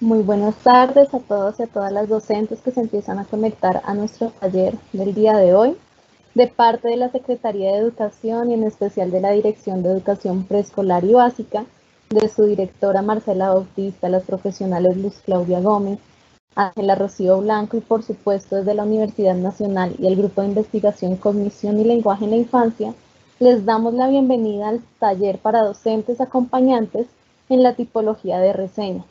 Muy buenas tardes a todos y a todas las docentes que se empiezan a conectar a nuestro taller del día de hoy. De parte de la Secretaría de Educación y en especial de la Dirección de Educación Preescolar y Básica, de su directora Marcela Bautista, las profesionales Luz Claudia Gómez, Ángela Rocío Blanco y por supuesto desde la Universidad Nacional y el Grupo de Investigación Cognición y Lenguaje en la Infancia, les damos la bienvenida al taller para docentes acompañantes en la tipología de reseñas.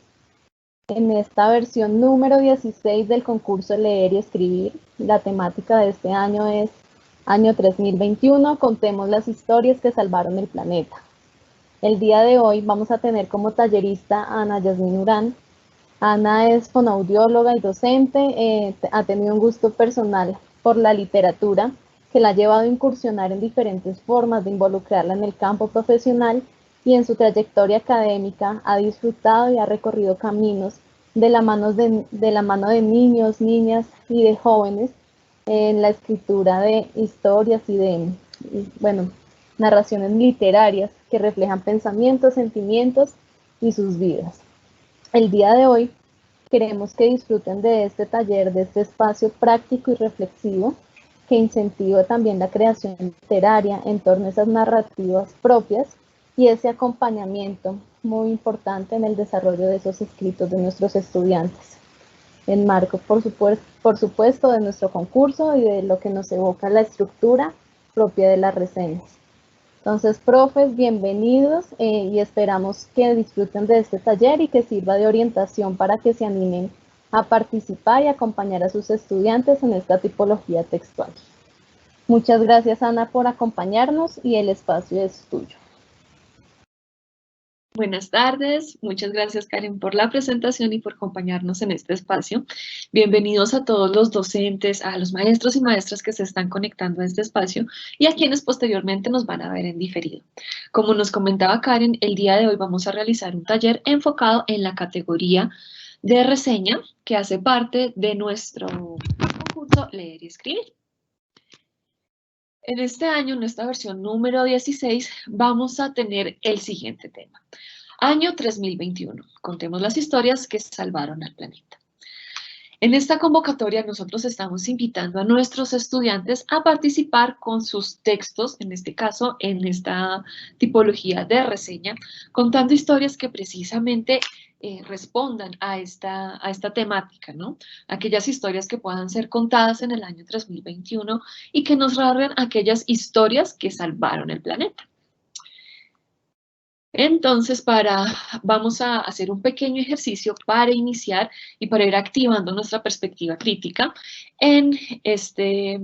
En esta versión número 16 del concurso Leer y Escribir, la temática de este año es Año 3021, contemos las historias que salvaron el planeta. El día de hoy vamos a tener como tallerista a Ana Yasmín Urán. Ana es fonoaudióloga y docente, ha tenido un gusto personal por la literatura que la ha llevado a incursionar en diferentes formas de involucrarla en el campo profesional y en su trayectoria académica ha disfrutado y ha recorrido caminos de la mano de niños, niñas y de jóvenes en la escritura de historias y de, bueno, narraciones literarias que reflejan pensamientos, sentimientos y sus vidas. El día de hoy queremos que disfruten de este taller, de este espacio práctico y reflexivo que incentiva también la creación literaria en torno a esas narrativas propias y ese acompañamiento muy importante en el desarrollo de esos escritos de nuestros estudiantes. En marco, por supuesto, de nuestro concurso y de lo que nos evoca la estructura propia de las reseñas. Entonces, profes, bienvenidos y esperamos que disfruten de este taller y que sirva de orientación para que se animen a participar y acompañar a sus estudiantes en esta tipología textual. Muchas gracias, Ana, por acompañarnos y el espacio es tuyo. Buenas tardes, muchas gracias Karen por la presentación y por acompañarnos en este espacio. Bienvenidos a todos los docentes, a los maestros y maestras que se están conectando a este espacio y a quienes posteriormente nos van a ver en diferido. Como nos comentaba Karen, el día de hoy vamos a realizar un taller enfocado en la categoría de reseña que hace parte de nuestro concurso Leer y Escribir. En este año, en esta versión número 16, vamos a tener el siguiente tema. Año 3021. Contemos las historias que salvaron al planeta. En esta convocatoria nosotros estamos invitando a nuestros estudiantes a participar con sus textos, en este caso, en esta tipología de reseña, contando historias que precisamente respondan a esta temática, ¿no? Aquellas historias que puedan ser contadas en el año 3021 y que nos narren aquellas historias que salvaron el planeta. Entonces, vamos a hacer un pequeño ejercicio para iniciar y para ir activando nuestra perspectiva crítica en este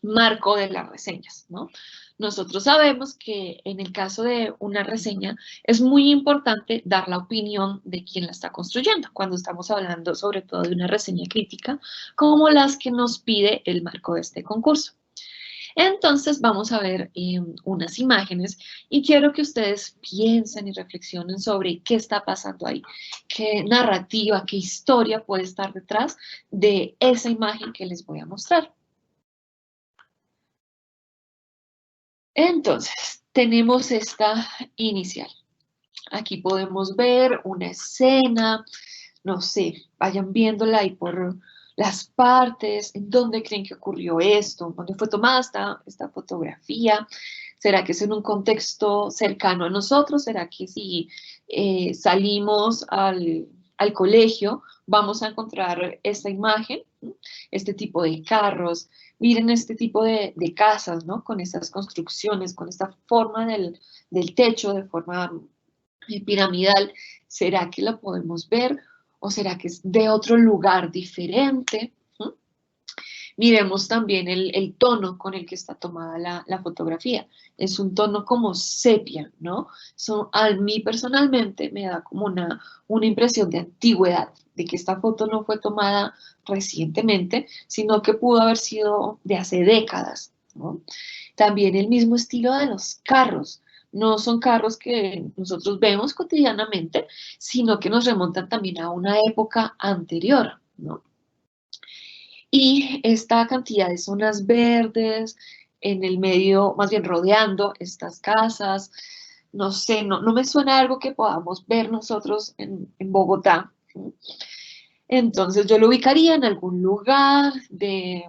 marco de las reseñas, ¿no? Nosotros sabemos que en el caso de una reseña es muy importante dar la opinión de quien la está construyendo, cuando estamos hablando sobre todo de una reseña crítica, como las que nos pide el marco de este concurso. Entonces vamos a ver unas imágenes y quiero que ustedes piensen y reflexionen sobre qué está pasando ahí, qué narrativa, qué historia puede estar detrás de esa imagen que les voy a mostrar. Entonces, tenemos esta inicial. Aquí podemos ver una escena, no sé, vayan viéndola ahí por las partes, en dónde creen que ocurrió esto, dónde fue tomada esta fotografía. ¿Será que es en un contexto cercano a nosotros? ¿Será que si salimos al colegio vamos a encontrar esta imagen, este tipo de carros? Miren este tipo de casas, ¿no? Con estas construcciones, con esta forma del techo, de forma piramidal. ¿Será que lo podemos ver o será que es de otro lugar diferente? Miremos también el tono con el que está tomada la fotografía. Es un tono como sepia, ¿no? A mí personalmente me da como una impresión de antigüedad, de que esta foto no fue tomada recientemente, sino que pudo haber sido de hace décadas, ¿no? También el mismo estilo de los carros. No son carros que nosotros vemos cotidianamente, sino que nos remontan también a una época anterior, ¿no? Y esta cantidad de zonas verdes en el medio, más bien rodeando estas casas, no sé, no me suena algo que podamos ver nosotros en Bogotá. Entonces yo lo ubicaría en algún lugar de,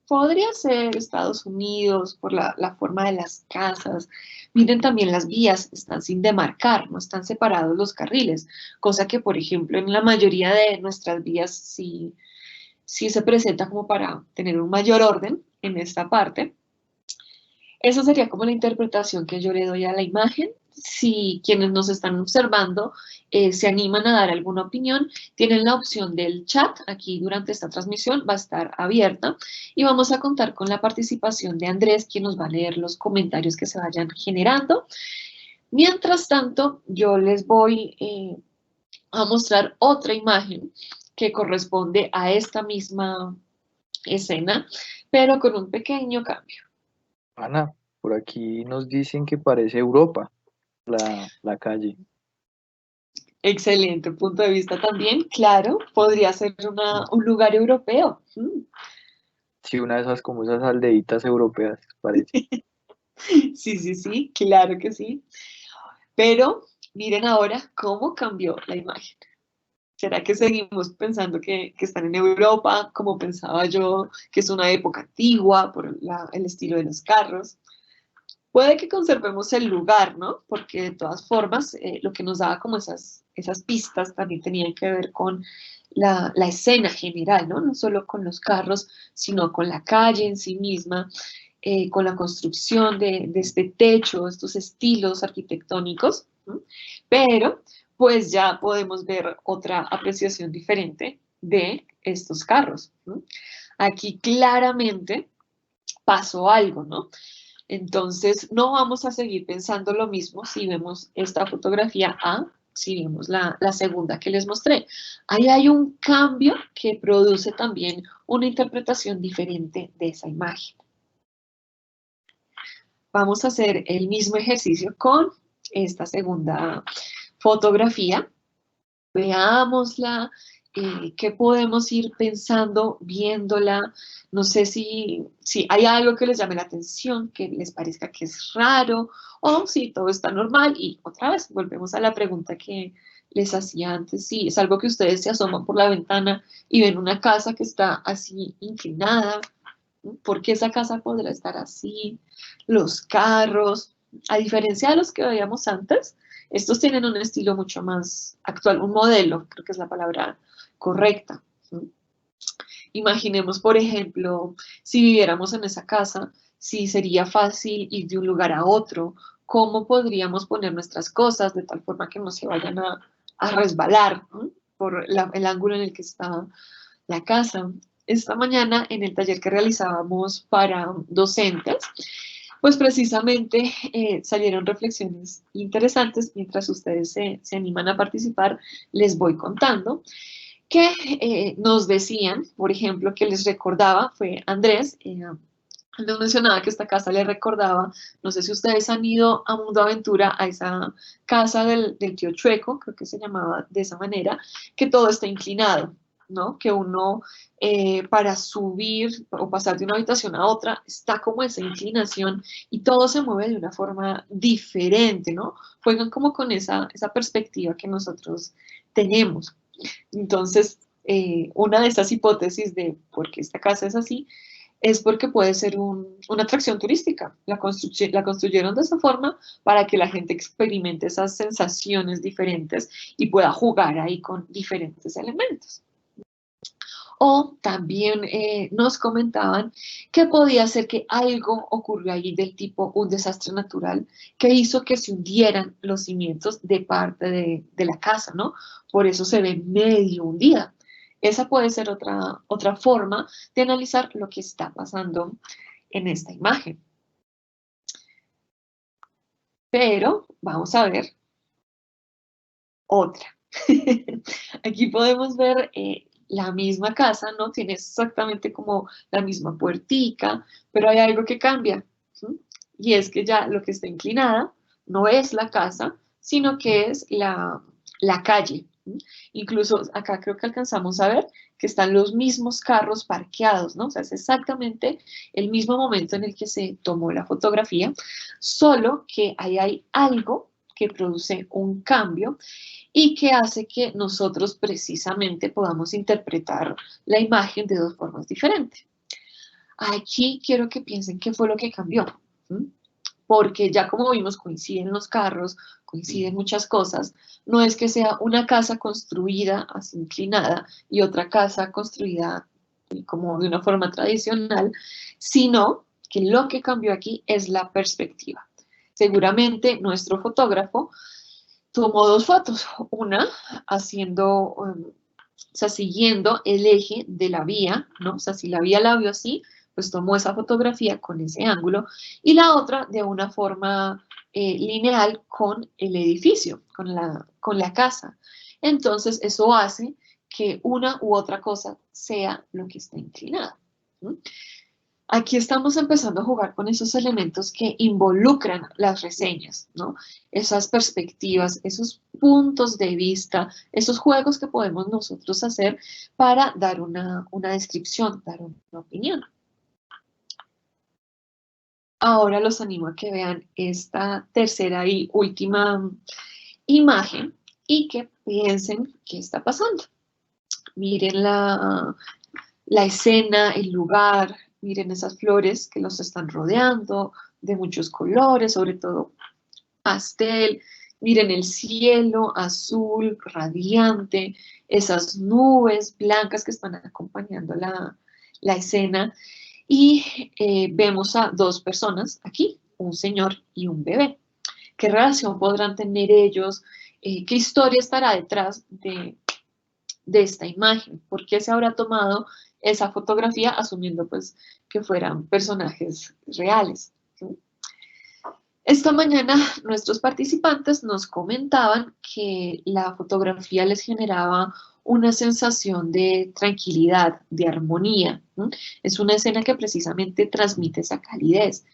podría ser Estados Unidos, por la forma de las casas. Miren también las vías, están sin demarcar, no están separados los carriles, cosa que, por ejemplo, en la mayoría de nuestras vías sí se presenta como para tener un mayor orden en esta parte. Esa sería como la interpretación que yo le doy a la imagen. Si quienes nos están observando se animan a dar alguna opinión, tienen la opción del chat. Aquí durante esta transmisión va a estar abierta y vamos a contar con la participación de Andrés, quien nos va a leer los comentarios que se vayan generando. Mientras tanto, yo les voy a mostrar otra imagen que corresponde a esta misma escena, pero con un pequeño cambio. Ana, por aquí nos dicen que parece Europa, la calle. Excelente punto de vista también, claro, podría ser un lugar europeo. Sí, una de esas como esas aldeitas europeas, parece. Sí, claro que sí. Pero miren ahora cómo cambió la imagen. ¿Será que seguimos pensando que están en Europa, como pensaba yo, que es una época antigua por el estilo de los carros? Puede que conservemos el lugar, ¿no? Porque de todas formas, lo que nos daba como esas pistas también tenían que ver con la escena general, ¿no? No solo con los carros, sino con la calle en sí misma, con la construcción de este techo, estos estilos arquitectónicos, ¿no? Pero pues ya podemos ver otra apreciación diferente de estos carros, ¿no? Aquí claramente pasó algo, ¿no? Entonces, no vamos a seguir pensando lo mismo si vemos esta fotografía A, si vemos la segunda que les mostré. Ahí hay un cambio que produce también una interpretación diferente de esa imagen. Vamos a hacer el mismo ejercicio con esta segunda fotografía. Veámosla, qué podemos ir pensando, viéndola. No sé si hay algo que les llame la atención, que les parezca que es raro, o si todo está normal. Y otra vez, volvemos a la pregunta que les hacía antes, si es algo que ustedes se asoman por la ventana y ven una casa que está así inclinada, ¿no? ¿Por qué esa casa podrá estar así? Los carros, a diferencia de los que veíamos antes, estos tienen un estilo mucho más actual, un modelo, creo que es la palabra correcta. Imaginemos, por ejemplo, si viviéramos en esa casa, si sería fácil ir de un lugar a otro, cómo podríamos poner nuestras cosas de tal forma que no se vayan a resbalar, ¿no? Por el ángulo en el que está la casa. Esta mañana en el taller que realizábamos para docentes, pues precisamente salieron reflexiones interesantes. Mientras ustedes se animan a participar, les voy contando que nos decían, por ejemplo, que les recordaba, fue Andrés, nos mencionaba que esta casa le recordaba, no sé si ustedes han ido a Mundo Aventura, a esa casa del tío Chueco, creo que se llamaba de esa manera, que todo está inclinado, ¿no? Que uno para subir o pasar de una habitación a otra está como esa inclinación y todo se mueve de una forma diferente, ¿no? Juegan como con esa perspectiva que nosotros tenemos. Entonces, una de estas hipótesis de por qué esta casa es así es porque puede ser una atracción turística. La construyeron de esa forma para que la gente experimente esas sensaciones diferentes y pueda jugar ahí con diferentes elementos. O también nos comentaban que podía ser que algo ocurrió ahí del tipo un desastre natural que hizo que se hundieran los cimientos de parte de la casa, ¿no? Por eso se ve medio hundida. Esa puede ser otra forma de analizar lo que está pasando en esta imagen. Pero vamos a ver otra. Aquí podemos ver la misma casa, ¿no? Tiene exactamente como la misma puertica, pero hay algo que cambia, ¿sí? Y es que ya lo que está inclinada no es la casa, sino que es la calle, ¿sí? Incluso acá creo que alcanzamos a ver que están los mismos carros parqueados, ¿no? O sea, es exactamente el mismo momento en el que se tomó la fotografía, solo que ahí hay algo que produce un cambio y que hace que nosotros precisamente podamos interpretar la imagen de dos formas diferentes. Aquí quiero que piensen qué fue lo que cambió, ¿m? Porque ya como vimos, coinciden los carros, coinciden muchas cosas. No es que sea una casa construida así inclinada y otra casa construida como de una forma tradicional, sino que lo que cambió aquí es la perspectiva. Seguramente nuestro fotógrafo tomó dos fotos, una haciendo, o sea, siguiendo el eje de la vía, ¿no? O sea, si la vía la vio así, pues tomó esa fotografía con ese ángulo, y la otra de una forma lineal con el edificio, con la casa. Entonces, eso hace que una u otra cosa sea lo que está inclinado. ¿Mm? Aquí estamos empezando a jugar con esos elementos que involucran las reseñas, ¿no? Esas perspectivas, esos puntos de vista, esos juegos que podemos nosotros hacer para dar una descripción, dar una opinión. Ahora los animo a que vean esta tercera y última imagen y que piensen qué está pasando. Miren la escena, el lugar, miren esas flores que los están rodeando, de muchos colores, sobre todo pastel. Miren el cielo azul, radiante, esas nubes blancas que están acompañando la escena. Y vemos a dos personas aquí, un señor y un bebé. ¿Qué relación podrán tener ellos? ¿Qué historia estará detrás de esta imagen? ¿Por qué se habrá tomado esa fotografía asumiendo pues que fueran personajes reales? Esta mañana nuestros participantes nos comentaban que la fotografía les generaba una sensación de tranquilidad, de armonía, ¿no? Es una escena que precisamente transmite esa calidez.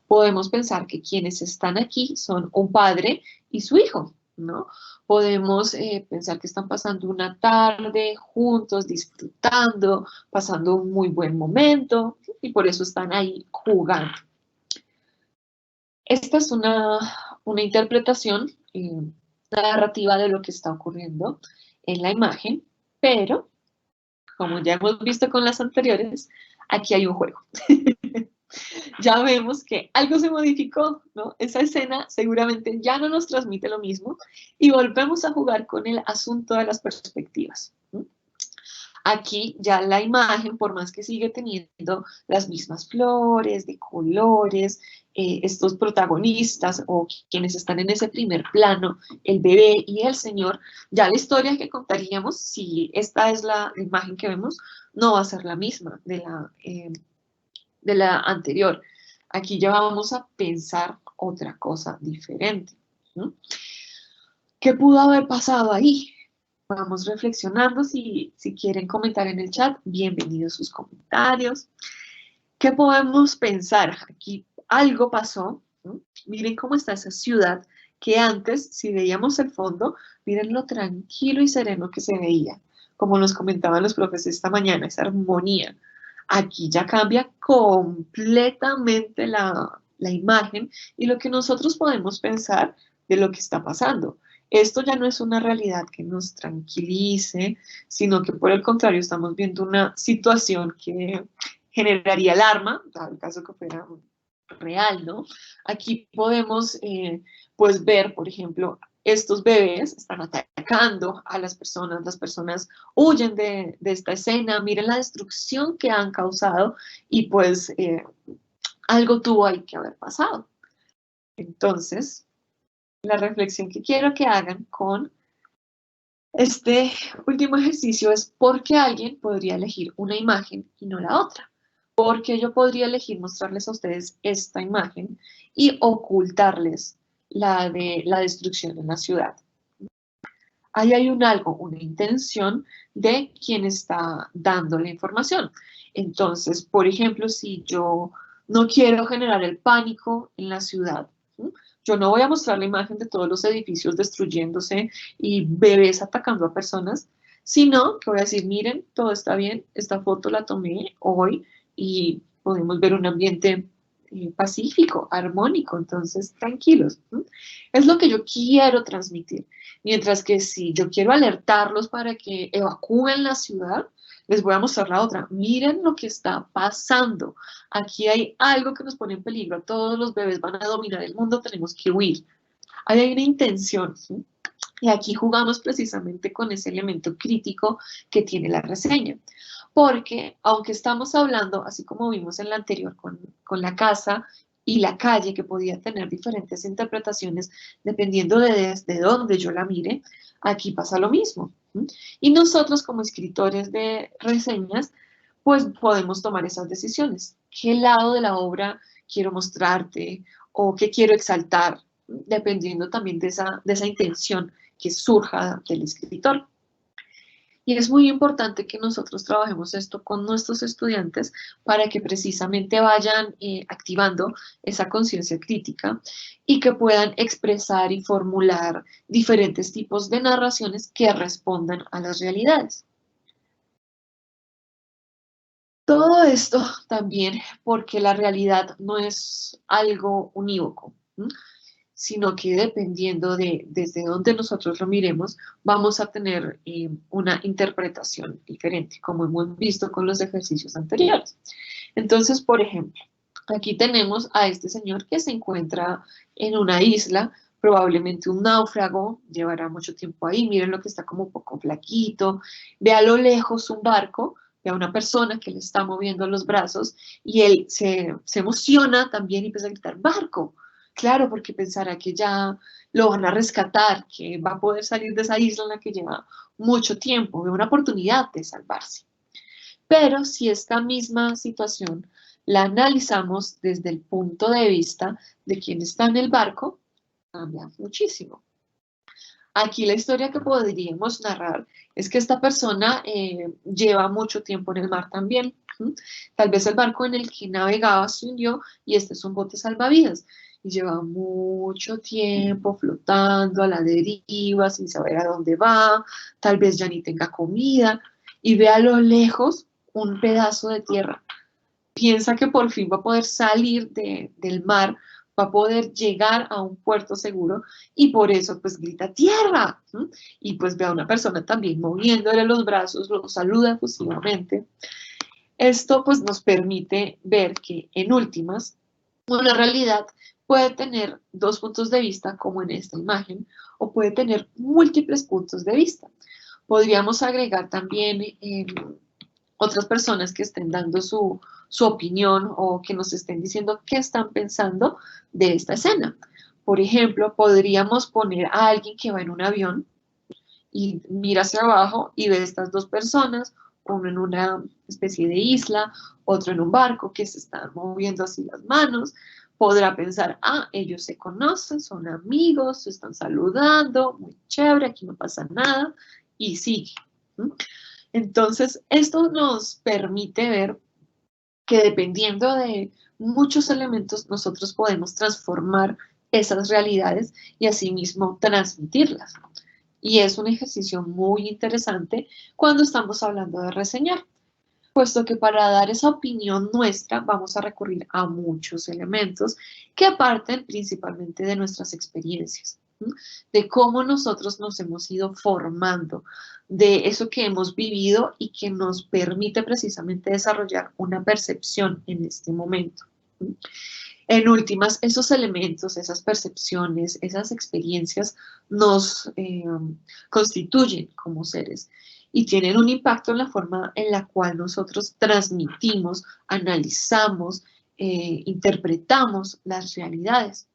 Podemos pensar que quienes están aquí son un padre y su hijo, ¿no? Podemos pensar que están pasando una tarde juntos, disfrutando, pasando un muy buen momento y por eso están ahí jugando. Esta es una interpretación narrativa de lo que está ocurriendo en la imagen, pero como ya hemos visto con las anteriores, aquí hay un juego. Ya vemos que algo se modificó, ¿no? Esa escena seguramente ya no nos transmite lo mismo y volvemos a jugar con el asunto de las perspectivas. ¿No? Aquí ya la imagen, por más que sigue teniendo las mismas flores, de colores, estos protagonistas o quienes están en ese primer plano, el bebé y el señor, ya la historia que contaríamos, si esta es la imagen que vemos, no va a ser la misma de la anterior. Aquí ya vamos a pensar otra cosa diferente. ¿No? ¿Qué pudo haber pasado ahí? Vamos reflexionando. Si quieren comentar en el chat, bienvenidos sus comentarios. ¿Qué podemos pensar? Aquí algo pasó. ¿No? Miren cómo está esa ciudad que antes, si veíamos el fondo, miren lo tranquilo y sereno que se veía. Como nos comentaban los profes esta mañana, esa armonía. Aquí ya cambia completamente la imagen y lo que nosotros podemos pensar de lo que está pasando. Esto ya no es una realidad que nos tranquilice, sino que por el contrario estamos viendo una situación que generaría alarma, dado el caso que fuera real, ¿no? Aquí podemos pues ver, por ejemplo, estos bebés están atacando a las personas huyen de esta escena, miren la destrucción que han causado y pues algo tuvo ahí que haber pasado. Entonces, la reflexión que quiero que hagan con este último ejercicio es por qué alguien podría elegir una imagen y no la otra. Porque yo podría elegir mostrarles a ustedes esta imagen y ocultarles la de la destrucción en la ciudad. Ahí hay un algo, una intención de quien está dando la información. Entonces, por ejemplo, si yo no quiero generar el pánico en la ciudad, ¿sí? Yo no voy a mostrar la imagen de todos los edificios destruyéndose y bebés atacando a personas, sino que voy a decir, miren, todo está bien, esta foto la tomé hoy y podemos ver un ambiente pacífico, armónico, entonces tranquilos. Es lo que yo quiero transmitir. Mientras que si yo quiero alertarlos para que evacúen la ciudad, les voy a mostrar la otra. Miren lo que está pasando. Aquí hay algo que nos pone en peligro. Todos los bebés van a dominar el mundo, tenemos que huir. Ahí hay una intención. Y aquí jugamos precisamente con ese elemento crítico que tiene la reseña. Porque aunque estamos hablando, así como vimos en la anterior con la casa y la calle, que podía tener diferentes interpretaciones dependiendo de desde dónde yo la mire, aquí pasa lo mismo. Y nosotros como escritores de reseñas, pues podemos tomar esas decisiones. ¿Qué lado de la obra quiero mostrarte o qué quiero exaltar? Dependiendo también de esa intención que surja del escritor. Y es muy importante que nosotros trabajemos esto con nuestros estudiantes para que precisamente vayan activando esa conciencia crítica y que puedan expresar y formular diferentes tipos de narraciones que respondan a las realidades. Todo esto también porque la realidad no es algo unívoco, sino que dependiendo de desde dónde nosotros lo miremos, vamos a tener una interpretación diferente, como hemos visto con los ejercicios anteriores. Entonces, por ejemplo, aquí tenemos a este señor que se encuentra en una isla, probablemente un náufrago, llevará mucho tiempo ahí, miren lo que está como un poco flaquito, ve a lo lejos un barco, ve a una persona que le está moviendo los brazos y él se emociona también y empieza a gritar, ¡barco! Claro, porque pensará que ya lo van a rescatar, que va a poder salir de esa isla en la que lleva mucho tiempo, ve una oportunidad de salvarse. Pero si esta misma situación la analizamos desde el punto de vista de quien está en el barco, cambia muchísimo. Aquí la historia que podríamos narrar es que esta persona lleva mucho tiempo en el mar también. Tal vez el barco en el que navegaba se hundió y este es un bote salvavidas. Y lleva mucho tiempo flotando a la deriva sin saber a dónde va, tal vez ya ni tenga comida y ve a lo lejos un pedazo de tierra. Piensa que por fin va a poder salir del mar, va a poder llegar a un puerto seguro y por eso pues grita ¡tierra! Y pues ve a una persona también moviéndole los brazos, lo saluda efusivamente. Esto pues nos permite ver que en últimas una realidad puede tener dos puntos de vista como en esta imagen o puede tener múltiples puntos de vista. Podríamos agregar también otras personas que estén dando su opinión o que nos estén diciendo qué están pensando de esta escena. Por ejemplo, podríamos poner a alguien que va en un avión y mira hacia abajo y ve estas dos personas, uno en una especie de isla, otro en un barco que se están moviendo así las manos. Podrá pensar, ellos se conocen, son amigos, se están saludando, muy chévere, aquí no pasa nada, y sigue. Entonces, esto nos permite ver que dependiendo de muchos elementos, nosotros podemos transformar esas realidades y asimismo transmitirlas. Y es un ejercicio muy interesante cuando estamos hablando de reseñar, puesto que para dar esa opinión nuestra vamos a recurrir a muchos elementos que parten principalmente de nuestras experiencias, de cómo nosotros nos hemos ido formando, de eso que hemos vivido y que nos permite precisamente desarrollar una percepción en este momento. En últimas, esos elementos, esas percepciones, esas experiencias nos constituyen como seres y tienen un impacto en la forma en la cual nosotros transmitimos, analizamos, interpretamos las realidades.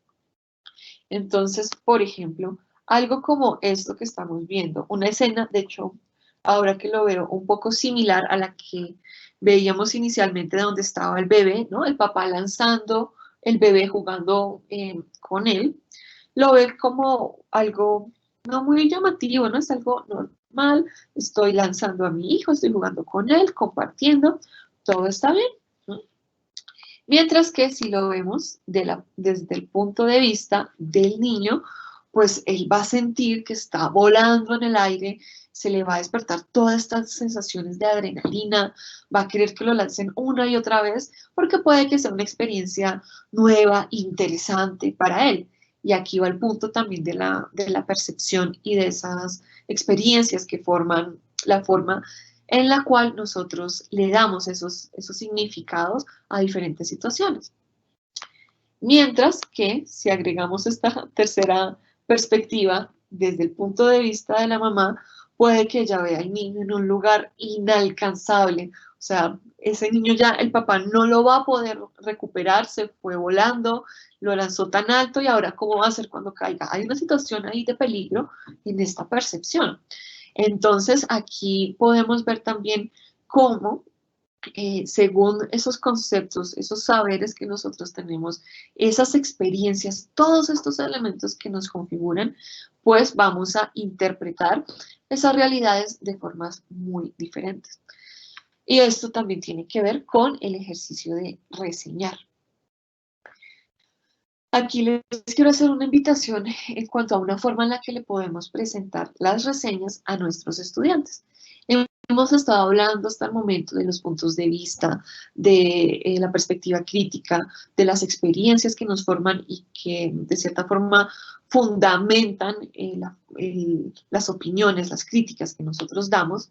Entonces, por ejemplo, algo como esto que estamos viendo, una escena, de hecho, ahora que lo veo, un poco similar a la que veíamos inicialmente donde estaba el bebé, ¿no? El papá lanzando, el bebé jugando con él, lo ve como algo no muy llamativo, ¿no? Es algo normal, estoy lanzando a mi hijo, estoy jugando con él, compartiendo, todo está bien, ¿no? Mientras que si lo vemos desde el punto de vista del niño, pues él va a sentir que está volando en el aire, se le va a despertar todas estas sensaciones de adrenalina, va a querer que lo lancen una y otra vez, porque puede que sea una experiencia nueva, interesante para él. Y aquí va el punto también de la percepción y de esas experiencias que forman la forma en la cual nosotros le damos esos significados a diferentes situaciones. Mientras que si agregamos esta tercera perspectiva desde el punto de vista de la mamá, puede que ella vea al niño en un lugar inalcanzable. O sea, ese niño ya el papá no lo va a poder recuperar, se fue volando, lo lanzó tan alto y ahora ¿cómo va a hacer cuando caiga? Hay una situación ahí de peligro en esta percepción. Entonces aquí podemos ver también cómo según esos conceptos, esos saberes que nosotros tenemos, esas experiencias, todos estos elementos que nos configuran, pues vamos a interpretar esas realidades de formas muy diferentes. Y esto también tiene que ver con el ejercicio de reseñar. Aquí les quiero hacer una invitación en cuanto a una forma en la que le podemos presentar las reseñas a nuestros estudiantes. Hemos estado hablando hasta el momento de los puntos de vista, de la perspectiva crítica, de las experiencias que nos forman y que de cierta forma fundamentan las opiniones, las críticas que nosotros damos.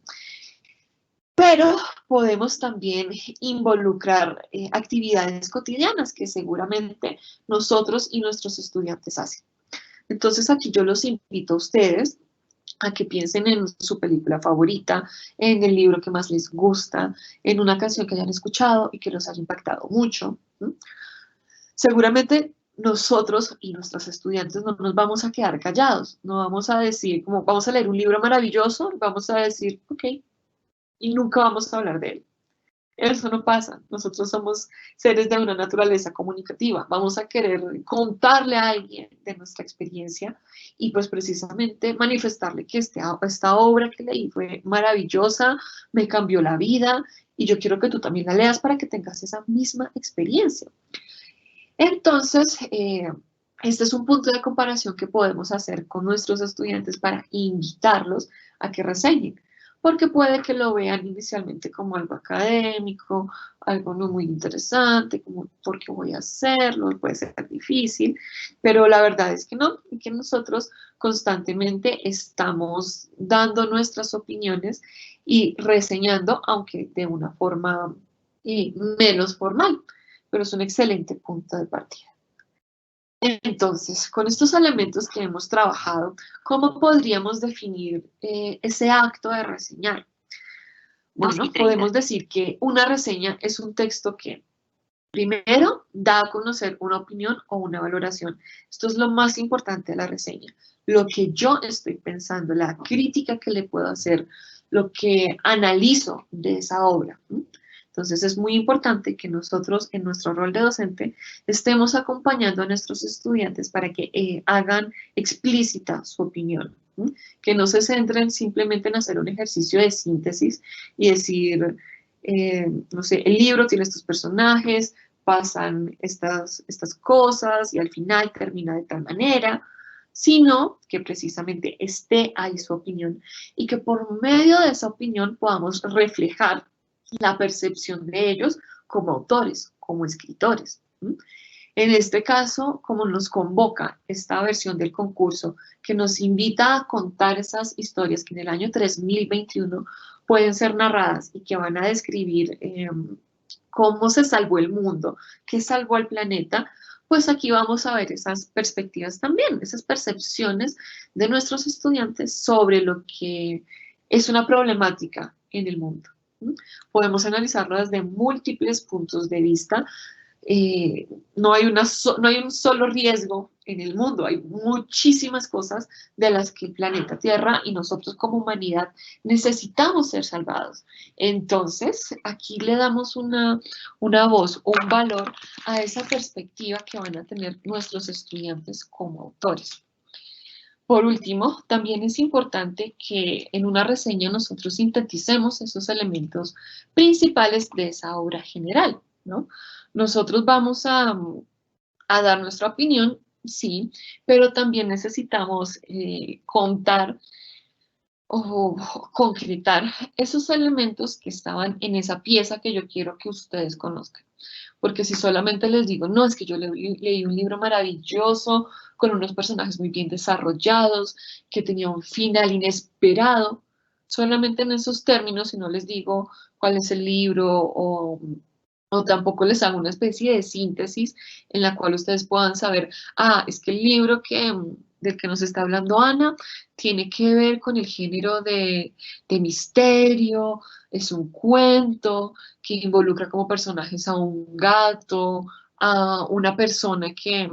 Pero podemos también involucrar actividades cotidianas que seguramente nosotros y nuestros estudiantes hacen. Entonces aquí yo los invito a ustedes a que piensen en su película favorita, en el libro que más les gusta, en una canción que hayan escuchado y que los haya impactado mucho. Seguramente nosotros y nuestros estudiantes no nos vamos a quedar callados, no vamos a decir, como vamos a leer un libro maravilloso, vamos a decir, ok, y nunca vamos a hablar de él. Eso no pasa. Nosotros somos seres de una naturaleza comunicativa. Vamos a querer contarle a alguien de nuestra experiencia y pues precisamente manifestarle que esta obra que leí fue maravillosa, me cambió la vida y yo quiero que tú también la leas para que tengas esa misma experiencia. Entonces, este es un punto de comparación que podemos hacer con nuestros estudiantes para invitarlos a que reseñen, porque puede que lo vean inicialmente como algo académico, algo no muy interesante, como ¿por qué voy a hacerlo? Puede ser difícil, pero la verdad es que no, y que nosotros constantemente estamos dando nuestras opiniones y reseñando, aunque de una forma menos formal, pero es un excelente punto de partida. Entonces, con estos elementos que hemos trabajado, ¿cómo podríamos definir ese acto de reseñar? Bueno, podemos decir que una reseña es un texto que primero da a conocer una opinión o una valoración. Esto es lo más importante de la reseña. Lo que yo estoy pensando, la crítica que le puedo hacer, lo que analizo de esa obra. Entonces es muy importante que nosotros en nuestro rol de docente estemos acompañando a nuestros estudiantes para que hagan explícita su opinión, que no se centren simplemente en hacer un ejercicio de síntesis y decir, no sé, el libro tiene estos personajes, pasan estas cosas y al final termina de tal manera, sino que precisamente esté ahí su opinión y que por medio de esa opinión podamos reflejar la percepción de ellos como autores, como escritores. En este caso, como nos convoca esta versión del concurso, que nos invita a contar esas historias que en el año 3021 pueden ser narradas y que van a describir cómo se salvó el mundo, qué salvó al planeta, pues aquí vamos a ver esas perspectivas también, esas percepciones de nuestros estudiantes sobre lo que es una problemática en el mundo. Podemos analizarlo desde múltiples puntos de vista. No hay un solo riesgo en el mundo, hay muchísimas cosas de las que el planeta Tierra y nosotros como humanidad necesitamos ser salvados. Entonces, aquí le damos una voz, un valor a esa perspectiva que van a tener nuestros estudiantes como autores. Por último, también es importante que en una reseña nosotros sinteticemos esos elementos principales de esa obra general, ¿no? Nosotros vamos a dar nuestra opinión, sí, pero también necesitamos contar o concretar esos elementos que estaban en esa pieza que yo quiero que ustedes conozcan. Porque si solamente les digo, no, es que yo leí un libro maravilloso, con unos personajes muy bien desarrollados, que tenía un final inesperado, solamente en esos términos, si no les digo cuál es el libro o tampoco les hago una especie de síntesis en la cual ustedes puedan saber, ah, es que el libro del que nos está hablando Ana tiene que ver con el género de misterio, es un cuento que involucra como personajes a un gato, a una persona que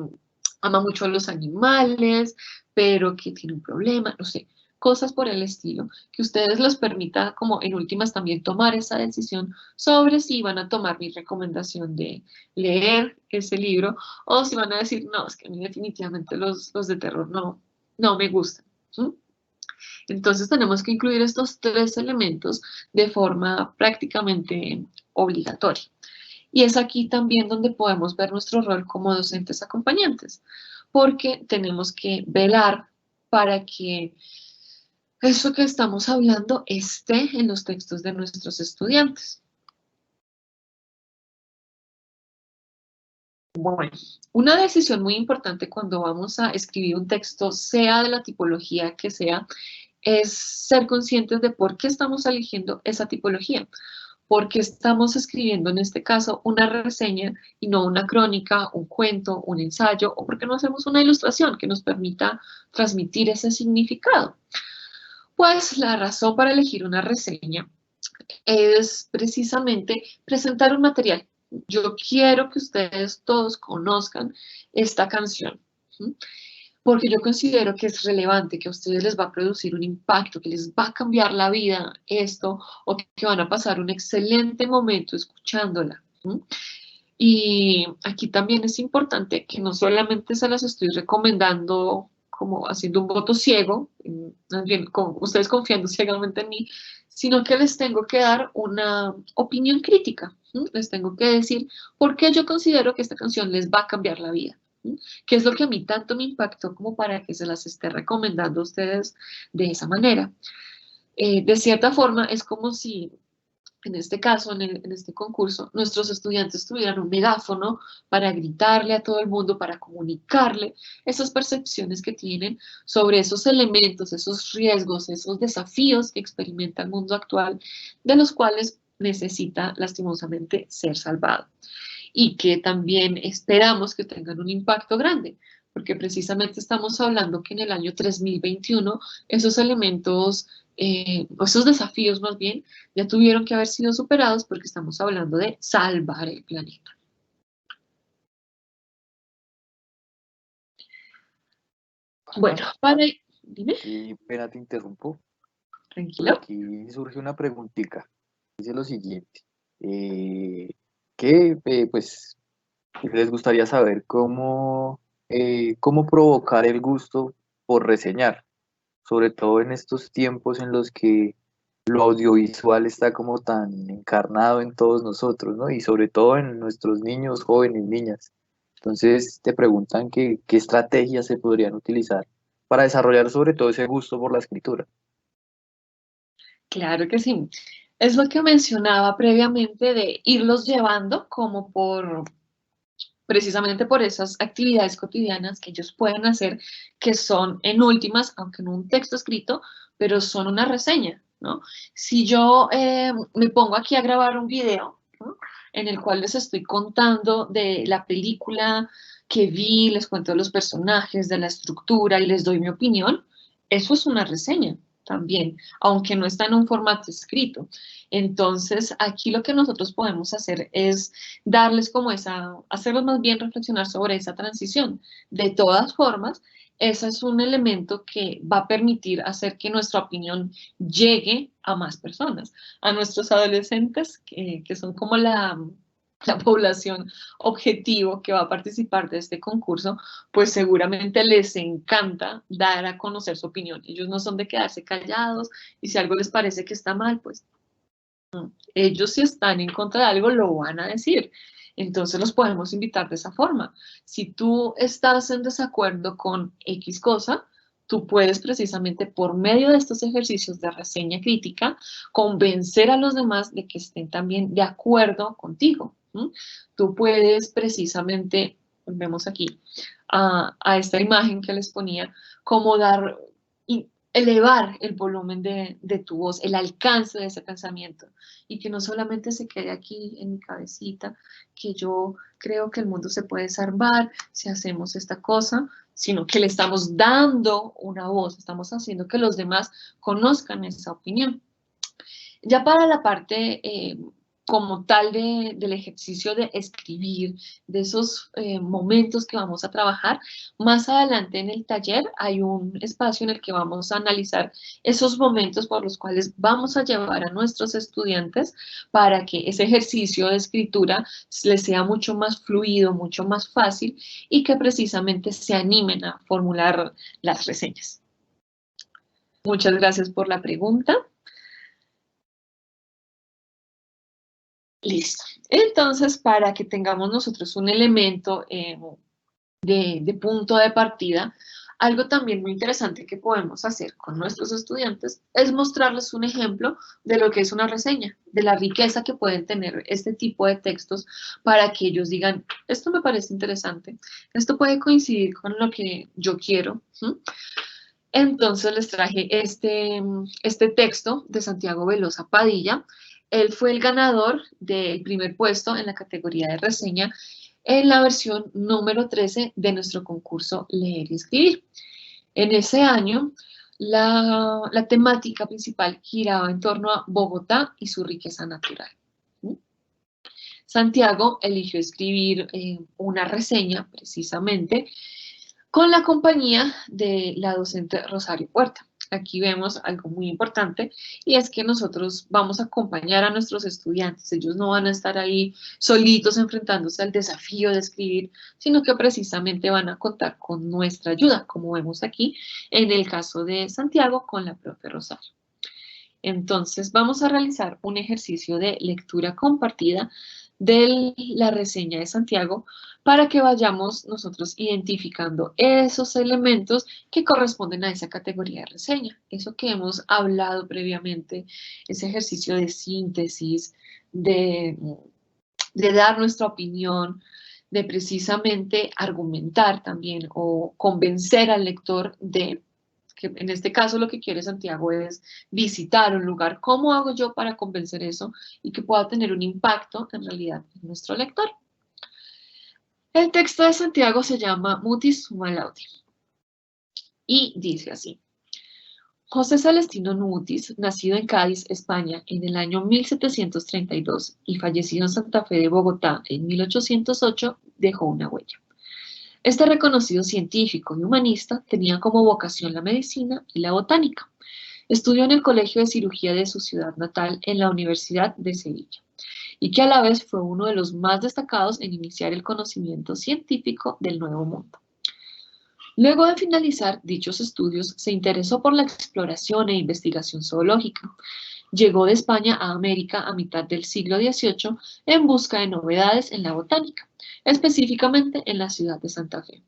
ama mucho a los animales, pero que tiene un problema, no sé, cosas por el estilo, que ustedes les permita como en últimas también tomar esa decisión sobre si van a tomar mi recomendación de leer ese libro o si van a decir, no, es que a mí definitivamente los de terror no me gustan. ¿Sí? Entonces tenemos que incluir estos tres elementos de forma prácticamente obligatoria. Y es aquí también donde podemos ver nuestro rol como docentes acompañantes, porque tenemos que velar para que eso que estamos hablando esté en los textos de nuestros estudiantes. Bueno, una decisión muy importante cuando vamos a escribir un texto, sea de la tipología que sea, es ser conscientes de por qué estamos eligiendo esa tipología, por qué estamos escribiendo en este caso una reseña y no una crónica, un cuento, un ensayo, o por qué no hacemos una ilustración que nos permita transmitir ese significado. Pues la razón para elegir una reseña es precisamente presentar un material. Yo quiero que ustedes todos conozcan esta canción, ¿sí? Porque yo considero que es relevante, que a ustedes les va a producir un impacto, que les va a cambiar la vida esto, o que van a pasar un excelente momento escuchándola. ¿Sí? Y aquí también es importante que no solamente se las estoy recomendando como haciendo un voto ciego, más bien ustedes confiando ciegamente en mí, sino que les tengo que dar una opinión crítica. ¿Sí? Les tengo que decir por qué yo considero que esta canción les va a cambiar la vida. ¿Sí? ¿Qué es lo que a mí tanto me impactó como para que se las esté recomendando a ustedes de esa manera? De cierta forma, es como si en este caso, en este concurso, nuestros estudiantes tuvieran un megáfono para gritarle a todo el mundo, para comunicarle esas percepciones que tienen sobre esos elementos, esos riesgos, esos desafíos que experimenta el mundo actual, de los cuales necesita lastimosamente ser salvado. Y que también esperamos que tengan un impacto grande, porque precisamente estamos hablando que en el año 3021 esos elementos, esos desafíos más bien, ya tuvieron que haber sido superados porque estamos hablando de salvar el planeta. Bueno, dime. Y pena te interrumpo. Por Tranquilo. aquí surge una preguntita. Dice lo siguiente. ¿Qué, pues, les gustaría saber cómo provocar el gusto por reseñar? Sobre todo en estos tiempos en los que lo audiovisual está como tan encarnado en todos nosotros, ¿no? Y sobre todo en nuestros niños, jóvenes, niñas. Entonces te preguntan qué estrategias se podrían utilizar para desarrollar sobre todo ese gusto por la escritura. Claro que sí. Es lo que mencionaba previamente de irlos llevando como precisamente por esas actividades cotidianas que ellos pueden hacer, que son en últimas, aunque no un texto escrito, pero son una reseña, ¿no? Si yo me pongo aquí a grabar un video, ¿no? En el cual les estoy contando de la película que vi, les cuento de los personajes, de la estructura y les doy mi opinión, eso es una reseña también, aunque no está en un formato escrito. Entonces, aquí lo que nosotros podemos hacer es darles como hacerlos más bien reflexionar sobre esa transición. De todas formas, ese es un elemento que va a permitir hacer que nuestra opinión llegue a más personas, a nuestros adolescentes, que son como la población objetivo que va a participar de este concurso, pues seguramente les encanta dar a conocer su opinión. Ellos no son de quedarse callados y si algo les parece que está mal, pues ellos si están en contra de algo lo van a decir. Entonces los podemos invitar de esa forma. Si tú estás en desacuerdo con X cosa, tú puedes precisamente por medio de estos ejercicios de reseña crítica convencer a los demás de que estén también de acuerdo contigo. Tú puedes precisamente, vemos aquí a esta imagen que les ponía, como elevar el volumen de tu voz, el alcance de ese pensamiento, y que no solamente se quede aquí en mi cabecita, que yo creo que el mundo se puede salvar si hacemos esta cosa, sino que le estamos dando una voz, estamos haciendo que los demás conozcan esa opinión. Ya para la parte como tal del ejercicio de escribir, de esos momentos que vamos a trabajar, más adelante en el taller hay un espacio en el que vamos a analizar esos momentos por los cuales vamos a llevar a nuestros estudiantes para que ese ejercicio de escritura les sea mucho más fluido, mucho más fácil y que precisamente se animen a formular las reseñas. Muchas gracias por la pregunta. Listo. Entonces, para que tengamos nosotros un elemento de punto de partida, algo también muy interesante que podemos hacer con nuestros estudiantes es mostrarles un ejemplo de lo que es una reseña, de la riqueza que pueden tener este tipo de textos para que ellos digan, esto me parece interesante, esto puede coincidir con lo que yo quiero. Entonces les traje este texto de Santiago Velosa Padilla. Él fue el ganador del primer puesto en la categoría de reseña en la versión número 13 de nuestro concurso Leer y Escribir. En ese año, la temática principal giraba en torno a Bogotá y su riqueza natural. Santiago eligió escribir una reseña, precisamente, con la compañía de la docente Rosario Puerta. Aquí vemos algo muy importante y es que nosotros vamos a acompañar a nuestros estudiantes. Ellos no van a estar ahí solitos enfrentándose al desafío de escribir, sino que precisamente van a contar con nuestra ayuda, como vemos aquí en el caso de Santiago con la profe Rosario. Entonces vamos a realizar un ejercicio de lectura compartida de la reseña de Santiago para que vayamos nosotros identificando esos elementos que corresponden a esa categoría de reseña. Eso que hemos hablado previamente, ese ejercicio de síntesis, de dar nuestra opinión, de precisamente argumentar también o convencer al lector de que en este caso lo que quiere Santiago es visitar un lugar. ¿Cómo hago yo para convencer eso y que pueda tener un impacto en realidad en nuestro lector? El texto de Santiago se llama Mutis Summa Laude y dice así. José Celestino Mutis, nacido en Cádiz, España, en el año 1732 y fallecido en Santa Fe de Bogotá en 1808, dejó una huella. Este reconocido científico y humanista tenía como vocación la medicina y la botánica. Estudió en el Colegio de Cirugía de su ciudad natal en la Universidad de Sevilla, y que a la vez fue uno de los más destacados en iniciar el conocimiento científico del Nuevo Mundo. Luego de finalizar dichos estudios, se interesó por la exploración e investigación zoológica. Llegó de España a América a mitad del siglo XVIII en busca de novedades en la botánica, específicamente en la ciudad de Santa Fe.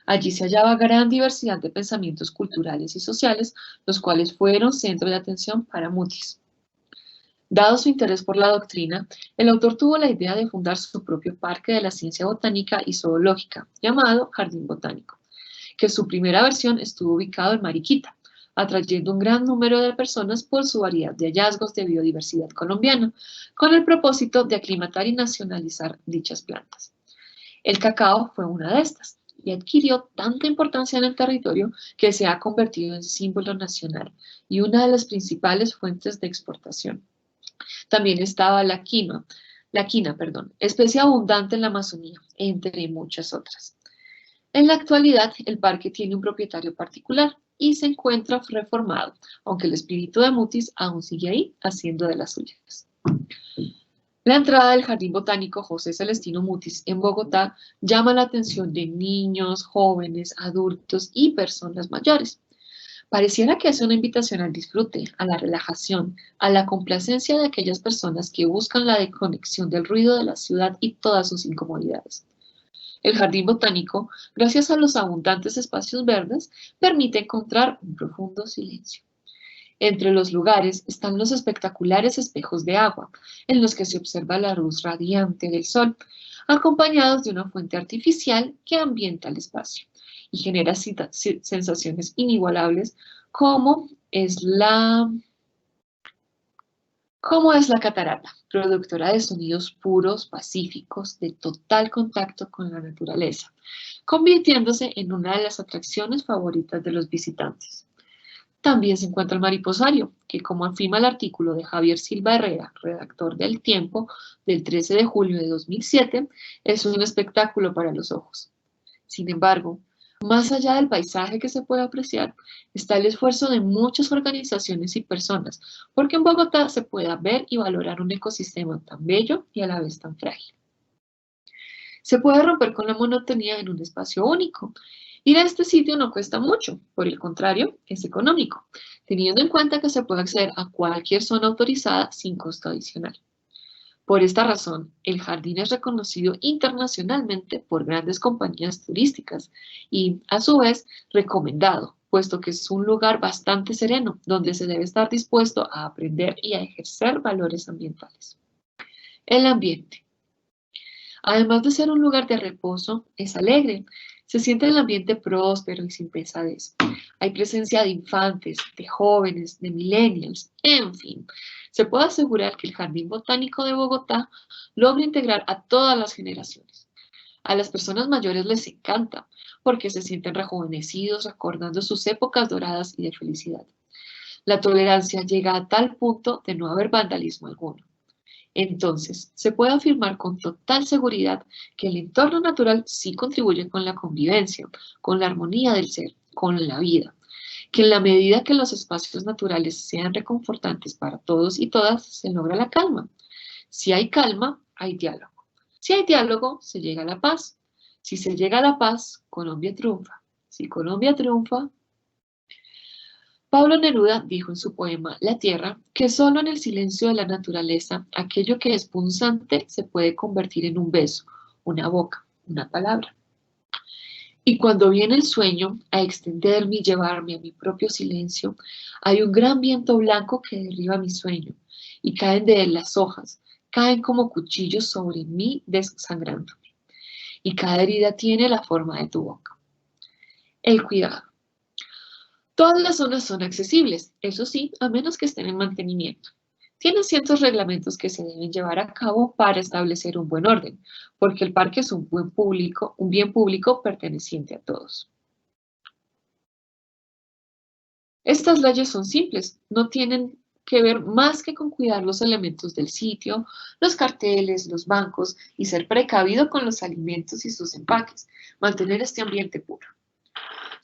Allí se hallaba gran diversidad de pensamientos culturales y sociales, los cuales fueron centro de atención para Mutis. Dado su interés por la doctrina, el autor tuvo la idea de fundar su propio parque de la ciencia botánica y zoológica, llamado Jardín Botánico, que su primera versión estuvo ubicado en Mariquita, atrayendo un gran número de personas por su variedad de hallazgos de biodiversidad colombiana, con el propósito de aclimatar y nacionalizar dichas plantas. El cacao fue una de estas y adquirió tanta importancia en el territorio que se ha convertido en símbolo nacional y una de las principales fuentes de exportación. También estaba la quina, especie abundante en la Amazonía, entre muchas otras. En la actualidad, el parque tiene un propietario particular y se encuentra reformado, aunque el espíritu de Mutis aún sigue ahí, haciendo de las suyas. La entrada del Jardín Botánico José Celestino Mutis en Bogotá llama la atención de niños, jóvenes, adultos y personas mayores. Pareciera que es una invitación al disfrute, a la relajación, a la complacencia de aquellas personas que buscan la desconexión del ruido de la ciudad y todas sus incomodidades. El jardín botánico, gracias a los abundantes espacios verdes, permite encontrar un profundo silencio. Entre los lugares están los espectaculares espejos de agua, en los que se observa la luz radiante del sol, acompañados de una fuente artificial que ambienta el espacio y genera sensaciones inigualables como es la catarata, productora de sonidos puros, pacíficos, de total contacto con la naturaleza, convirtiéndose en una de las atracciones favoritas de los visitantes. También se encuentra el mariposario, que como afirma el artículo de Javier Silva Herrera, redactor del Tiempo, del 13 de julio de 2007, es un espectáculo para los ojos. Sin embargo, más allá del paisaje que se puede apreciar, está el esfuerzo de muchas organizaciones y personas, porque en Bogotá se pueda ver y valorar un ecosistema tan bello y a la vez tan frágil. Se puede romper con la monotonía en un espacio único. Ir a este sitio no cuesta mucho, por el contrario, es económico, teniendo en cuenta que se puede acceder a cualquier zona autorizada sin costo adicional. Por esta razón, el jardín es reconocido internacionalmente por grandes compañías turísticas y, a su vez, recomendado, puesto que es un lugar bastante sereno, donde se debe estar dispuesto a aprender y a ejercer valores ambientales. El ambiente. Además de ser un lugar de reposo, es alegre. Se siente el ambiente próspero y sin pesadez. Hay presencia de infantes, de jóvenes, de millennials, en fin. Se puede asegurar que el Jardín Botánico de Bogotá logra integrar a todas las generaciones. A las personas mayores les encanta, porque se sienten rejuvenecidos recordando sus épocas doradas y de felicidad. La tolerancia llega a tal punto de no haber vandalismo alguno. Entonces, se puede afirmar con total seguridad que el entorno natural sí contribuye con la convivencia, con la armonía del ser, con la vida, que en la medida que los espacios naturales sean reconfortantes para todos y todas, se logra la calma. Si hay calma, hay diálogo. Si hay diálogo, se llega a la paz. Si se llega a la paz, Colombia triunfa. Si Colombia triunfa, Pablo Neruda dijo en su poema La Tierra que solo en el silencio de la naturaleza aquello que es punzante se puede convertir en un beso, una boca, una palabra. Y cuando viene el sueño a extenderme y llevarme a mi propio silencio, hay un gran viento blanco que derriba mi sueño y caen de él las hojas, caen como cuchillos sobre mí desangrándome. Y cada herida tiene la forma de tu boca. El cuidado. Todas las zonas son accesibles, eso sí, a menos que estén en mantenimiento. Tienen ciertos reglamentos que se deben llevar a cabo para establecer un buen orden, porque el parque es un bien público perteneciente a todos. Estas leyes son simples, no tienen que ver más que con cuidar los elementos del sitio, los carteles, los bancos y ser precavido con los alimentos y sus empaques, mantener este ambiente puro.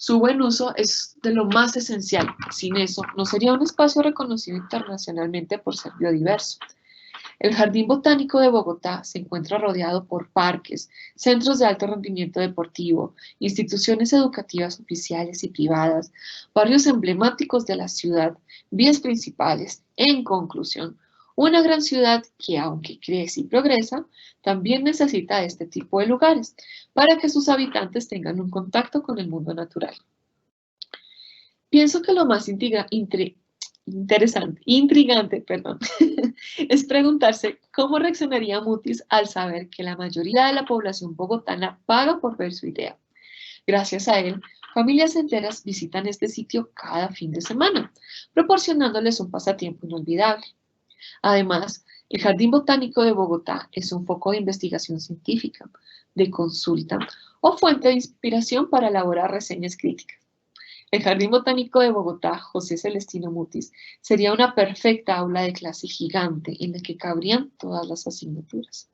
Su buen uso es de lo más esencial. Sin eso, no sería un espacio reconocido internacionalmente por ser biodiverso. El Jardín Botánico de Bogotá se encuentra rodeado por parques, centros de alto rendimiento deportivo, instituciones educativas oficiales y privadas, barrios emblemáticos de la ciudad, vías principales. En conclusión, una gran ciudad que, aunque crece y progresa, también necesita este tipo de lugares para que sus habitantes tengan un contacto con el mundo natural. Pienso que lo más intrigante, es preguntarse cómo reaccionaría Mutis al saber que la mayoría de la población bogotana paga por ver su idea. Gracias a él, familias enteras visitan este sitio cada fin de semana, proporcionándoles un pasatiempo inolvidable. Además, el Jardín Botánico de Bogotá es un foco de investigación científica, de consulta o fuente de inspiración para elaborar reseñas críticas. El Jardín Botánico de Bogotá, José Celestino Mutis, sería una perfecta aula de clase gigante en la que cabrían todas las asignaturas.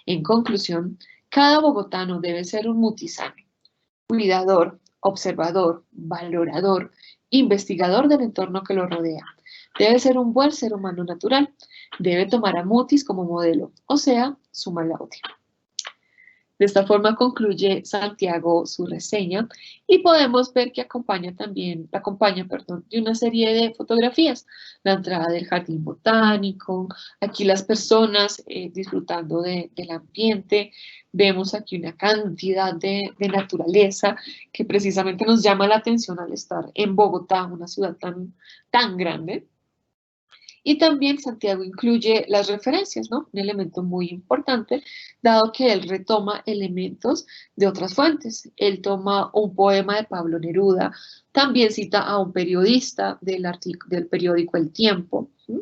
En conclusión, cada bogotano debe ser un mutisano, cuidador, observador, valorador, investigador del entorno que lo rodea. Debe ser un buen ser humano natural. Debe tomar a Mutis como modelo, o sea, suma laude. De esta forma concluye Santiago su reseña y podemos ver que la acompaña, perdón, de una serie de fotografías. La entrada del jardín botánico, aquí las personas disfrutando del ambiente. Vemos aquí una cantidad de naturaleza que precisamente nos llama la atención al estar en Bogotá, una ciudad tan grande. Y también Santiago incluye las referencias, ¿no? Un elemento muy importante, dado que él retoma elementos de otras fuentes. Él toma un poema de Pablo Neruda, también cita a un periodista del periódico El Tiempo. ¿Sí?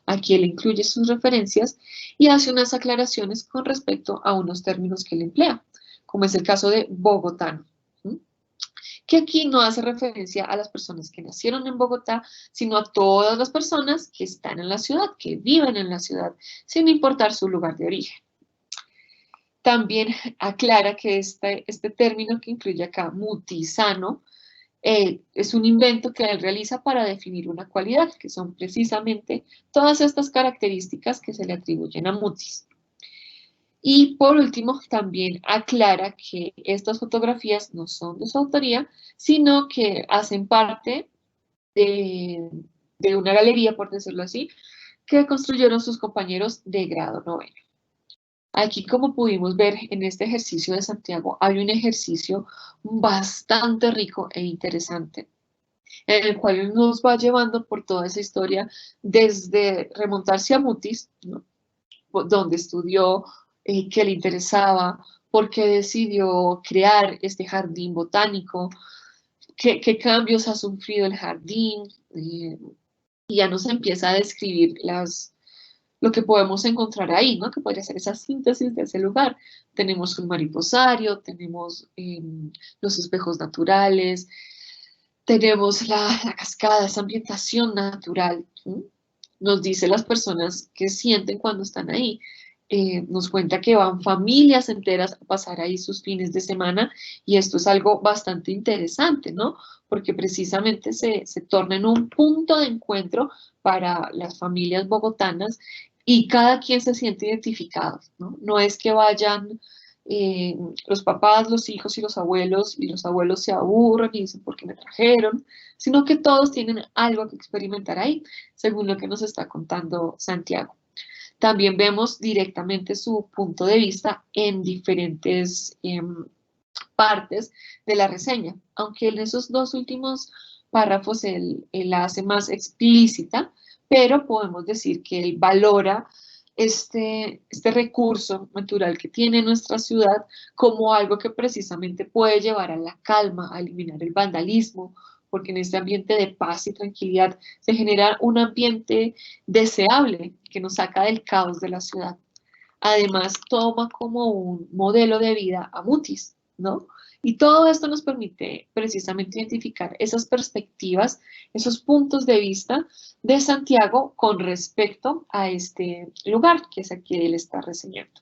Aquí él incluye sus referencias y hace unas aclaraciones con respecto a unos términos que él emplea, como es el caso de bogotano, que aquí no hace referencia a las personas que nacieron en Bogotá, sino a todas las personas que están en la ciudad, que viven en la ciudad, sin importar su lugar de origen. También aclara que este término que incluye acá, mutisano, es un invento que él realiza para definir una cualidad, que son precisamente todas estas características que se le atribuyen a mutis. Y por último, también aclara que estas fotografías no son de su autoría, sino que hacen parte de una galería, por decirlo así, que construyeron sus compañeros de grado noveno. Aquí, como pudimos ver en este ejercicio de Santiago, hay un ejercicio bastante rico e interesante, en el cual nos va llevando por toda esa historia, desde remontarse a Mutis, ¿no? Donde estudió, qué le interesaba, por qué decidió crear este jardín botánico, qué cambios ha sufrido el jardín, y ya nos empieza a describir lo que podemos encontrar ahí, ¿no? Que podría ser esa síntesis de ese lugar. Tenemos un mariposario, tenemos los espejos naturales, tenemos la cascada, esa ambientación natural. ¿Sí? Nos dice las personas que sienten cuando están ahí. Nos cuenta que van familias enteras a pasar ahí sus fines de semana y esto es algo bastante interesante, ¿no? Porque precisamente se torna en un punto de encuentro para las familias bogotanas y cada quien se siente identificado, ¿no? No es que vayan los papás, los hijos y los abuelos se aburren y dicen ¿por qué me trajeron? Sino que todos tienen algo que experimentar ahí, según lo que nos está contando Santiago. También vemos directamente su punto de vista en diferentes partes de la reseña, aunque en esos dos últimos párrafos él la hace más explícita, pero podemos decir que él valora este recurso natural que tiene nuestra ciudad como algo que precisamente puede llevar a la calma, a eliminar el vandalismo, porque en este ambiente de paz y tranquilidad se genera un ambiente deseable que nos saca del caos de la ciudad. Además, toma como un modelo de vida a Mutis, ¿no? Y todo esto nos permite precisamente identificar esas perspectivas, esos puntos de vista de Santiago con respecto a este lugar que es aquí él está reseñando.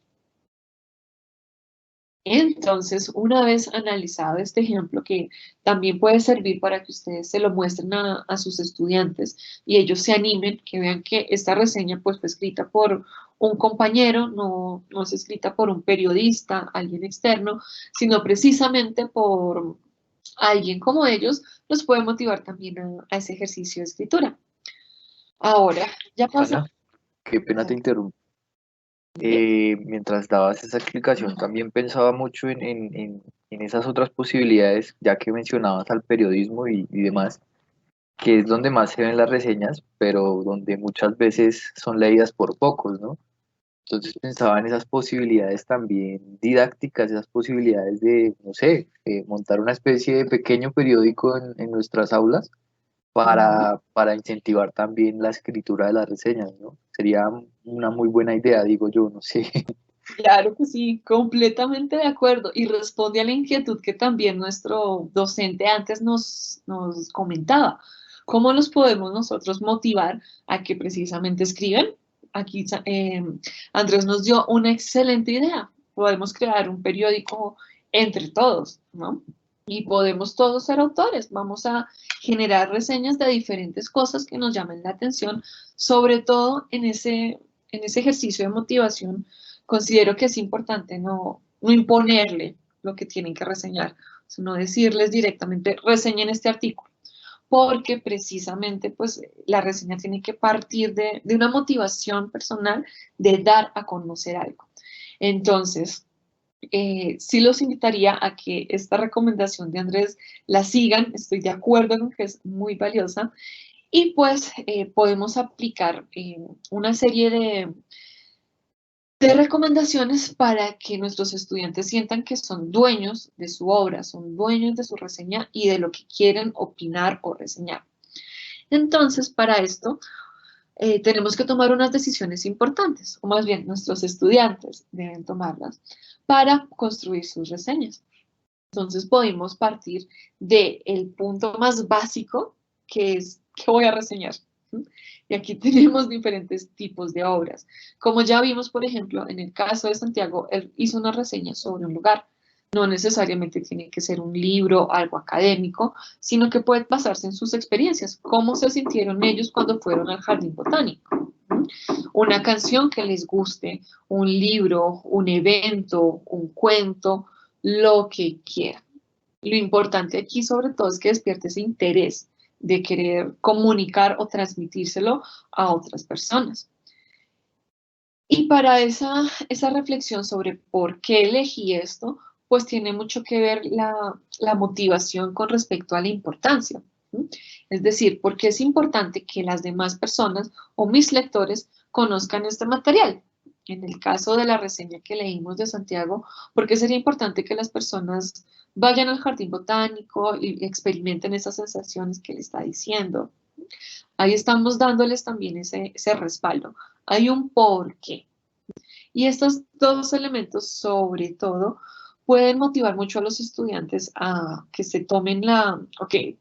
Entonces, una vez analizado este ejemplo, que también puede servir para que ustedes se lo muestren a sus estudiantes y ellos se animen, que vean que esta reseña pues, fue escrita por un compañero, no es escrita por un periodista, alguien externo, sino precisamente por alguien como ellos, los puede motivar también a ese ejercicio de escritura. Ahora, ya pasó. Ana, qué pena te interrumpo. Mientras dabas esa explicación, también pensaba mucho en esas otras posibilidades, ya que mencionabas al periodismo y demás, que es donde más se ven las reseñas, pero donde muchas veces son leídas por pocos, ¿no? Entonces pensaba en esas posibilidades también didácticas, esas posibilidades de, no sé, montar una especie de pequeño periódico en nuestras aulas para incentivar también la escritura de las reseñas, ¿no? Sería una muy buena idea, digo yo, no sé. Claro que sí, completamente de acuerdo. Y responde a la inquietud que también nuestro docente antes nos comentaba. ¿Cómo los podemos nosotros motivar a que precisamente escriban? Aquí Andrés nos dio una excelente idea. Podemos crear un periódico entre todos, ¿no? Y podemos todos ser autores. Vamos a generar reseñas de diferentes cosas que nos llamen la atención, sobre todo en ese ejercicio de motivación. Considero que es importante no no imponerle lo que tienen que reseñar, sino decirles directamente, reseñen este artículo, porque precisamente pues la reseña tiene que partir de una motivación personal de dar a conocer algo. Entonces, sí los invitaría a que esta recomendación de Andrés la sigan, estoy de acuerdo con que es muy valiosa, y pues podemos aplicar una serie de recomendaciones para que nuestros estudiantes sientan que son dueños de su obra, son dueños de su reseña y de lo que quieren opinar o reseñar. Entonces, para esto, tenemos que tomar unas decisiones importantes, o más bien nuestros estudiantes deben tomarlas para construir sus reseñas. Entonces podemos partir del punto más básico, que es ¿qué voy a reseñar? Y aquí tenemos diferentes tipos de obras. Como ya vimos, por ejemplo, en el caso de Santiago, él hizo una reseña sobre un lugar. No necesariamente tiene que ser un libro, algo académico, sino que puede basarse en sus experiencias, cómo se sintieron ellos cuando fueron al jardín botánico. Una canción que les guste, un libro, un evento, un cuento, lo que quieran. Lo importante aquí sobre todo es que despierte ese interés de querer comunicar o transmitírselo a otras personas. Y para esa reflexión sobre por qué elegí esto, pues tiene mucho que ver la motivación con respecto a la importancia. Es decir, porque es importante que las demás personas o mis lectores conozcan este material. En el caso de la reseña que leímos de Santiago, porque sería importante que las personas vayan al jardín botánico y experimenten esas sensaciones que le está diciendo. Ahí estamos dándoles también ese respaldo. Hay un porqué. Y estos dos elementos, sobre todo, pueden motivar mucho a los estudiantes a que se tomen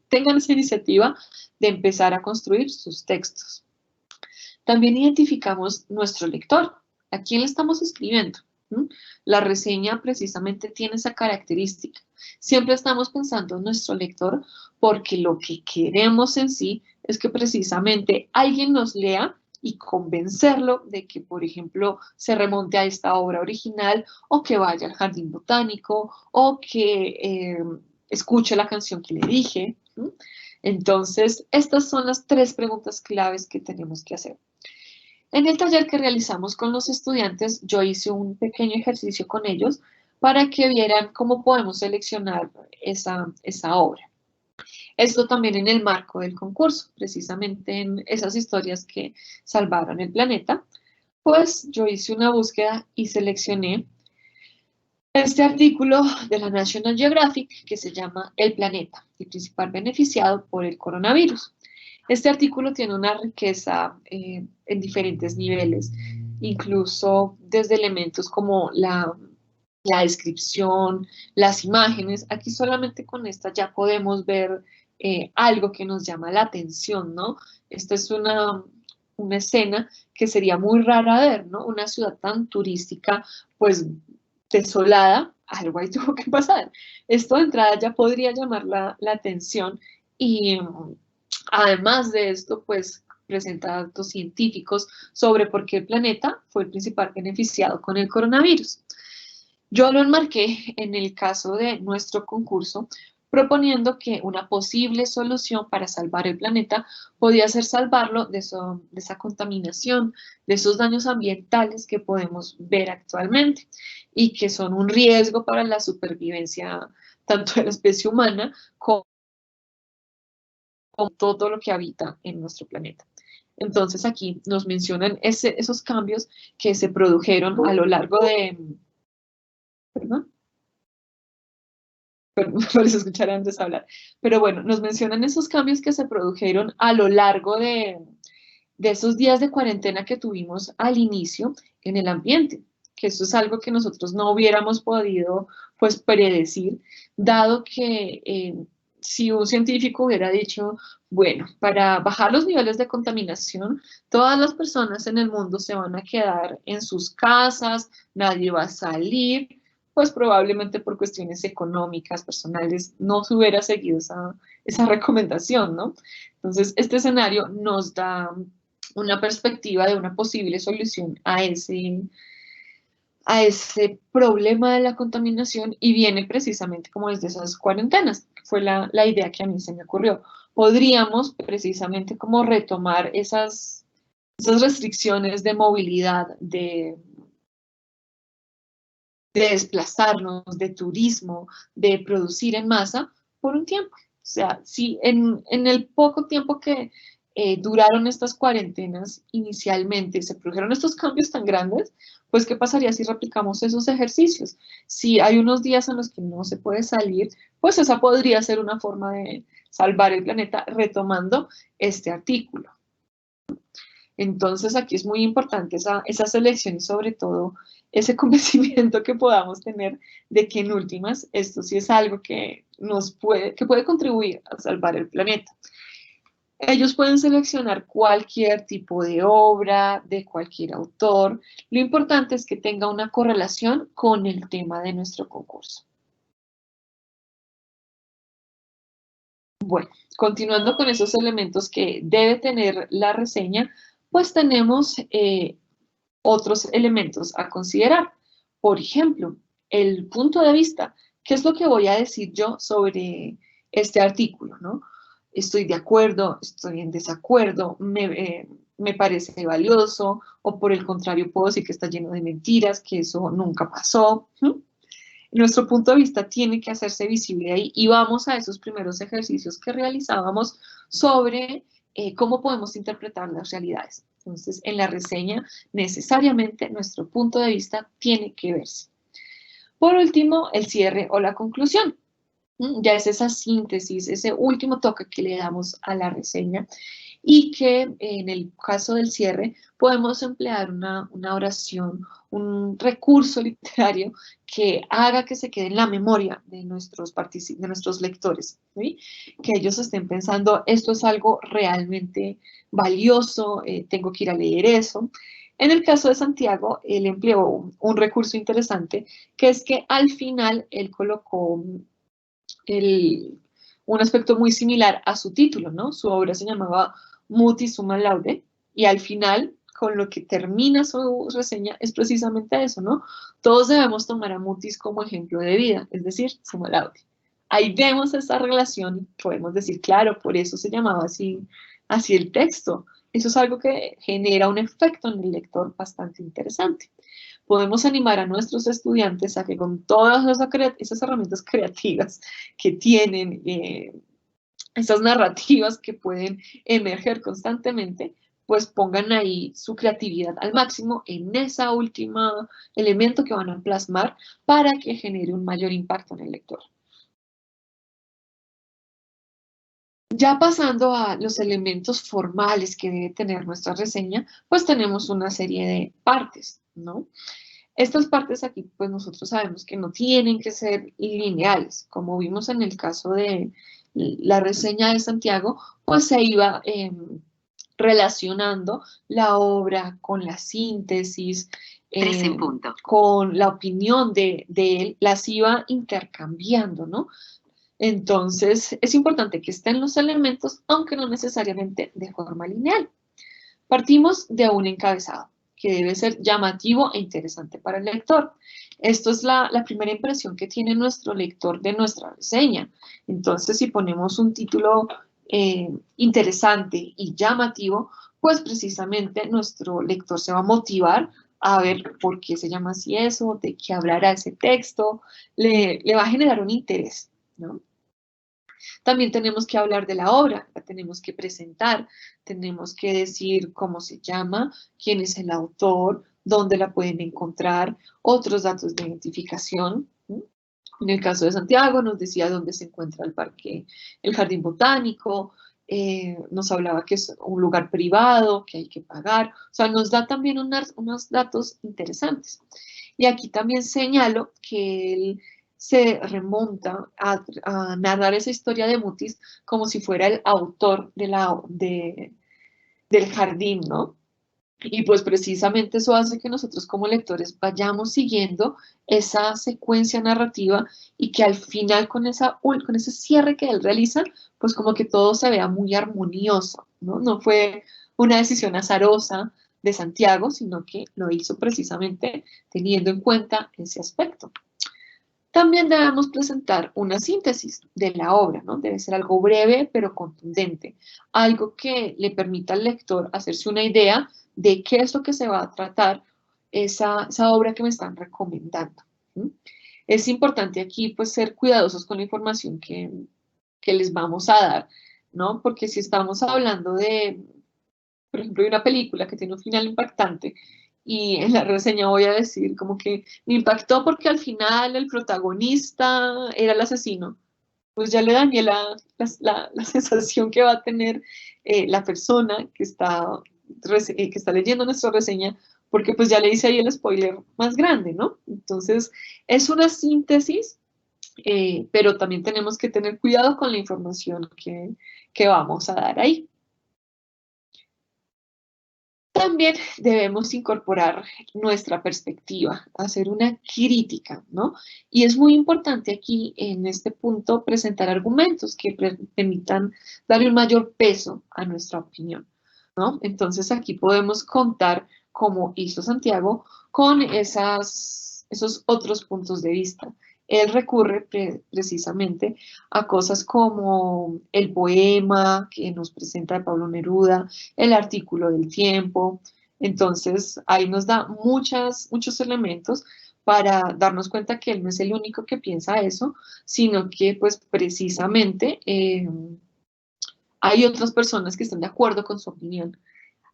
tengan esa iniciativa de empezar a construir sus textos. También identificamos nuestro lector. ¿A quién le estamos escribiendo? La reseña precisamente tiene esa característica. Siempre estamos pensando en nuestro lector porque lo que queremos en sí es que precisamente alguien nos lea y convencerlo de que, por ejemplo, se remonte a esta obra original o que vaya al jardín botánico o que escuche la canción que le dije. Entonces, estas son las 3 preguntas claves que tenemos que hacer. En el taller que realizamos con los estudiantes, yo hice un pequeño ejercicio con ellos para que vieran cómo podemos seleccionar esa obra. Esto también en el marco del concurso, precisamente en esas historias que salvaron el planeta, pues yo hice una búsqueda y seleccioné este artículo de la National Geographic que se llama El planeta, el principal beneficiado por el coronavirus. Este artículo tiene una riqueza en diferentes niveles, incluso desde elementos como la descripción, las imágenes. Aquí solamente con esta ya podemos ver algo que nos llama la atención, ¿no? Esta es una escena que sería muy rara ver, ¿no? Una ciudad tan turística, pues desolada, algo ahí tuvo que pasar. Esto de entrada ya podría llamar la atención y además de esto, pues presenta datos científicos sobre por qué el planeta fue el principal beneficiado con el coronavirus. Yo lo enmarqué en el caso de nuestro concurso, proponiendo que una posible solución para salvar el planeta podía ser salvarlo de esa contaminación, de esos daños ambientales que podemos ver actualmente y que son un riesgo para la supervivencia tanto de la especie humana como todo lo que habita en nuestro planeta. Entonces aquí nos mencionan esos cambios que se produjeron a lo largo de... ¿Perdón? Me parece escuchar a Andrés hablar. Pero bueno, nos mencionan esos cambios que se produjeron a lo largo de esos días de cuarentena que tuvimos al inicio en el ambiente, que eso es algo que nosotros no hubiéramos podido pues predecir, dado que si un científico hubiera dicho, bueno, para bajar los niveles de contaminación, todas las personas en el mundo se van a quedar en sus casas, nadie va a salir, pues probablemente por cuestiones económicas, personales, no se hubiera seguido esa recomendación, ¿no? Entonces, este escenario nos da una perspectiva de una posible solución a a ese problema de la contaminación y viene precisamente como desde esas cuarentenas, que fue la idea que a mí se me ocurrió. Podríamos precisamente como retomar esas restricciones de movilidad, de desplazarnos, de turismo, de producir en masa por un tiempo. O sea, si en el poco tiempo que duraron estas cuarentenas inicialmente, se produjeron estos cambios tan grandes, pues ¿qué pasaría si replicamos esos ejercicios? Si hay unos días en los que no se puede salir, pues esa podría ser una forma de salvar el planeta retomando este artículo. Entonces aquí es muy importante esa selección y sobre todo ese convencimiento que podamos tener de que en últimas esto sí es algo que puede contribuir a salvar el planeta. Ellos pueden seleccionar cualquier tipo de obra, de cualquier autor. Lo importante es que tenga una correlación con el tema de nuestro concurso. Bueno, continuando con esos elementos que debe tener la reseña, pues tenemos otros elementos a considerar. Por ejemplo, el punto de vista. ¿Qué es lo que voy a decir yo sobre este artículo, ¿no? Estoy de acuerdo, estoy en desacuerdo, me parece valioso, o por el contrario puedo decir que está lleno de mentiras, que eso nunca pasó. Nuestro punto de vista tiene que hacerse visible ahí y vamos a esos primeros ejercicios que realizábamos sobre cómo podemos interpretar las realidades. Entonces, en la reseña, necesariamente nuestro punto de vista tiene que verse. Por último, el cierre o la conclusión. Ya es esa síntesis, ese último toque que le damos a la reseña y que en el caso del cierre podemos emplear una oración, un recurso literario que haga que se quede en la memoria de nuestros lectores, ¿sí? Que ellos estén pensando, esto es algo realmente valioso, tengo que ir a leer eso. En el caso de Santiago, él empleó un recurso interesante, que es que al final él colocó un aspecto muy similar a su título, ¿no? Su obra se llamaba Muti Summa Laude, y al final, con lo que termina su reseña, es precisamente eso, ¿no? Todos debemos tomar a Mutis como ejemplo de vida, es decir, Summa Laude. Ahí vemos esa relación, podemos decir, claro, por eso se llamaba así el texto. Eso es algo que genera un efecto en el lector bastante interesante. Podemos animar a nuestros estudiantes a que con todas esas herramientas creativas que tienen, esas narrativas que pueden emerger constantemente, pues pongan ahí su creatividad al máximo en esa última elemento que van a plasmar para que genere un mayor impacto en el lector. Ya pasando a los elementos formales que debe tener nuestra reseña, pues tenemos una serie de partes, ¿no? Estas partes aquí, pues nosotros sabemos que no tienen que ser lineales. Como vimos en el caso de la reseña de Santiago, pues se iba relacionando la obra con la síntesis, con la opinión de él, las iba intercambiando, ¿no? Entonces, es importante que estén los elementos, aunque no necesariamente de forma lineal. Partimos de un encabezado, que debe ser llamativo e interesante para el lector. Esto es la primera impresión que tiene nuestro lector de nuestra reseña. Entonces, si ponemos un título interesante y llamativo, pues precisamente nuestro lector se va a motivar a ver por qué se llama así eso, de qué hablará ese texto, le va a generar un interés, ¿no? También tenemos que hablar de la obra, la tenemos que presentar, tenemos que decir cómo se llama, quién es el autor, dónde la pueden encontrar, otros datos de identificación. En el caso de Santiago nos decía dónde se encuentra el parque, el jardín botánico, nos hablaba que es un lugar privado, que hay que pagar, o sea, nos da también unos datos interesantes. Y aquí también señalo que él se remonta a narrar esa historia de Mutis como si fuera el autor del jardín, ¿no? Y pues precisamente eso hace que nosotros como lectores vayamos siguiendo esa secuencia narrativa y que al final con ese cierre que él realiza, pues como que todo se vea muy armonioso, ¿no? No fue una decisión azarosa, de Santiago, sino que lo hizo precisamente teniendo en cuenta ese aspecto. También debemos presentar una síntesis de la obra, ¿no? Debe ser algo breve pero contundente, algo que le permita al lector hacerse una idea de qué es lo que se va a tratar esa obra que me están recomendando. ¿Sí? Es importante aquí pues ser cuidadosos con la información que les vamos a dar, ¿no? Porque si estamos hablando de, por ejemplo, de una película que tiene un final impactante, y en la reseña voy a decir como que me impactó porque al final el protagonista era el asesino, pues ya le dañé la sensación que va a tener la persona que está leyendo nuestra reseña, porque pues ya le hice ahí el spoiler más grande, ¿no? Entonces, es una síntesis, pero también tenemos que tener cuidado con la información que vamos a dar ahí. También debemos incorporar nuestra perspectiva, hacer una crítica, ¿no? Y es muy importante aquí, en este punto, presentar argumentos que permitan darle un mayor peso a nuestra opinión, ¿no? Entonces aquí podemos contar, como hizo Santiago, con esos otros puntos de vista. Él recurre precisamente a cosas como el poema que nos presenta de Pablo Neruda, el artículo del Tiempo. Entonces, ahí nos da muchos elementos para darnos cuenta que él no es el único que piensa eso, sino que pues precisamente hay otras personas que están de acuerdo con su opinión.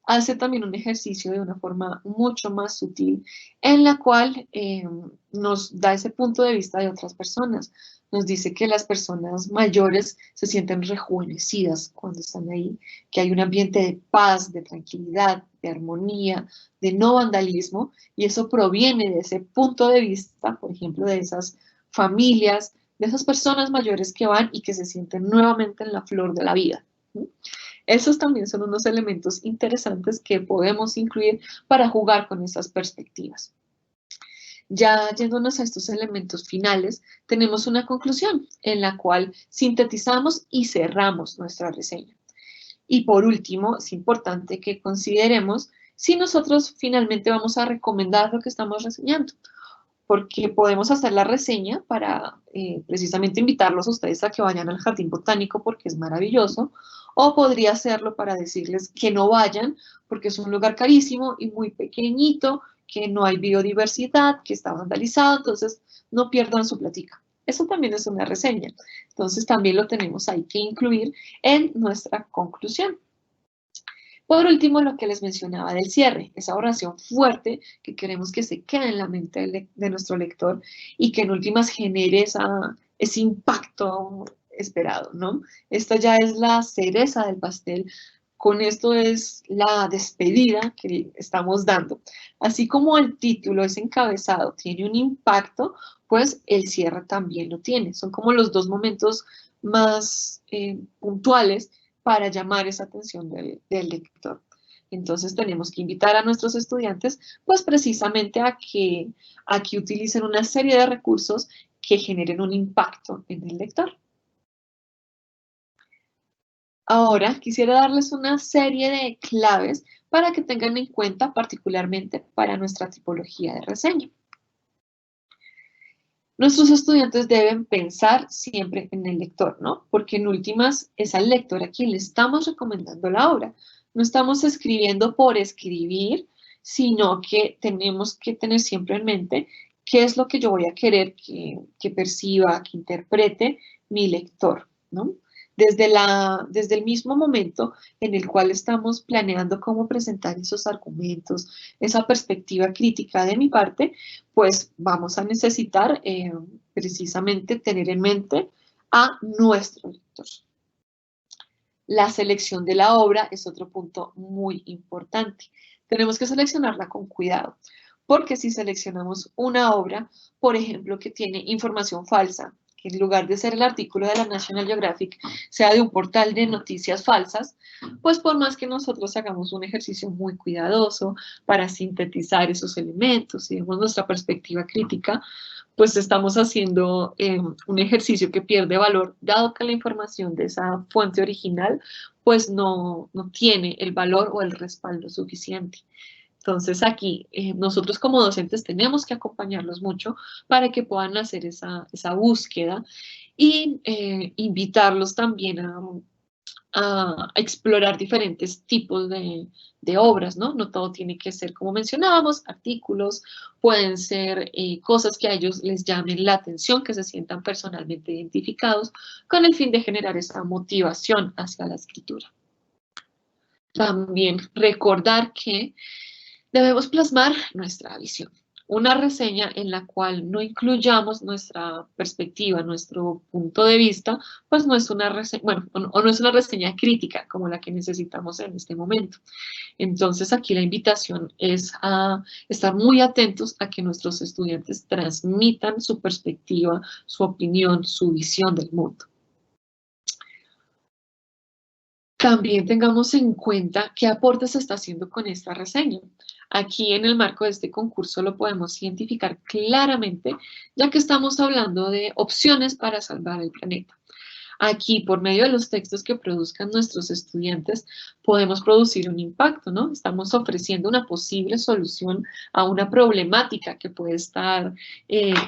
Hace también un ejercicio de una forma mucho más sutil, en la cual nos da ese punto de vista de otras personas. Nos dice que las personas mayores se sienten rejuvenecidas cuando están ahí, que hay un ambiente de paz, de tranquilidad, de armonía, de no vandalismo, y eso proviene de ese punto de vista, por ejemplo, de esas familias, de esas personas mayores que van y que se sienten nuevamente en la flor de la vida. Esos también son unos elementos interesantes que podemos incluir para jugar con esas perspectivas. Ya yéndonos a estos elementos finales, tenemos una conclusión en la cual sintetizamos y cerramos nuestra reseña. Y por último, es importante que consideremos si nosotros finalmente vamos a recomendar lo que estamos reseñando, porque podemos hacer la reseña para precisamente invitarlos a ustedes a que vayan al Jardín Botánico porque es maravilloso, o podría hacerlo para decirles que no vayan porque es un lugar carísimo y muy pequeñito, que no hay biodiversidad, que está vandalizado, entonces no pierdan su platica. Eso también es una reseña, entonces también lo tenemos ahí que incluir en nuestra conclusión. Por último, lo que les mencionaba del cierre, esa oración fuerte que queremos que se quede en la mente de nuestro lector y que en últimas genere ese impacto esperado, ¿no? Esta ya es la cereza del pastel. Con esto es la despedida que estamos dando. Así como el título, ese encabezado, tiene un impacto, pues el cierre también lo tiene. Son como los dos momentos más puntuales para llamar esa atención del lector. Entonces tenemos que invitar a nuestros estudiantes, pues precisamente a que utilicen una serie de recursos que generen un impacto en el lector. Ahora quisiera darles una serie de claves para que tengan en cuenta particularmente para nuestra tipología de reseña. Nuestros estudiantes deben pensar siempre en el lector, ¿no? Porque en últimas es al lector a quien le estamos recomendando la obra. No estamos escribiendo por escribir, sino que tenemos que tener siempre en mente qué es lo que yo voy a querer que perciba, que interprete mi lector, ¿no? Desde el mismo momento en el cual estamos planeando cómo presentar esos argumentos, esa perspectiva crítica de mi parte, pues vamos a necesitar precisamente tener en mente a nuestro lector. La selección de la obra es otro punto muy importante. Tenemos que seleccionarla con cuidado, porque si seleccionamos una obra, por ejemplo, que tiene información falsa, que en lugar de ser el artículo de la National Geographic sea de un portal de noticias falsas, pues por más que nosotros hagamos un ejercicio muy cuidadoso para sintetizar esos elementos y demos nuestra perspectiva crítica, pues estamos haciendo un ejercicio que pierde valor, dado que la información de esa fuente original pues no tiene el valor o el respaldo suficiente. Entonces aquí nosotros como docentes tenemos que acompañarlos mucho para que puedan hacer esa búsqueda y invitarlos también a explorar diferentes tipos de obras, ¿no? No todo tiene que ser, como mencionábamos, artículos, pueden ser cosas que a ellos les llamen la atención, que se sientan personalmente identificados, con el fin de generar esa motivación hacia la escritura. También recordar que debemos plasmar nuestra visión. Una reseña en la cual no incluyamos nuestra perspectiva, nuestro punto de vista, pues no es una reseña, bueno, o no es una reseña crítica como la que necesitamos en este momento. Entonces aquí la invitación es a estar muy atentos a que nuestros estudiantes transmitan su perspectiva, su opinión, su visión del mundo. También tengamos en cuenta qué aporte se está haciendo con esta reseña. Aquí en el marco de este concurso lo podemos identificar claramente, ya que estamos hablando de opciones para salvar el planeta. Aquí, por medio de los textos que produzcan nuestros estudiantes, podemos producir un impacto, ¿no? Estamos ofreciendo una posible solución a una problemática que puede estar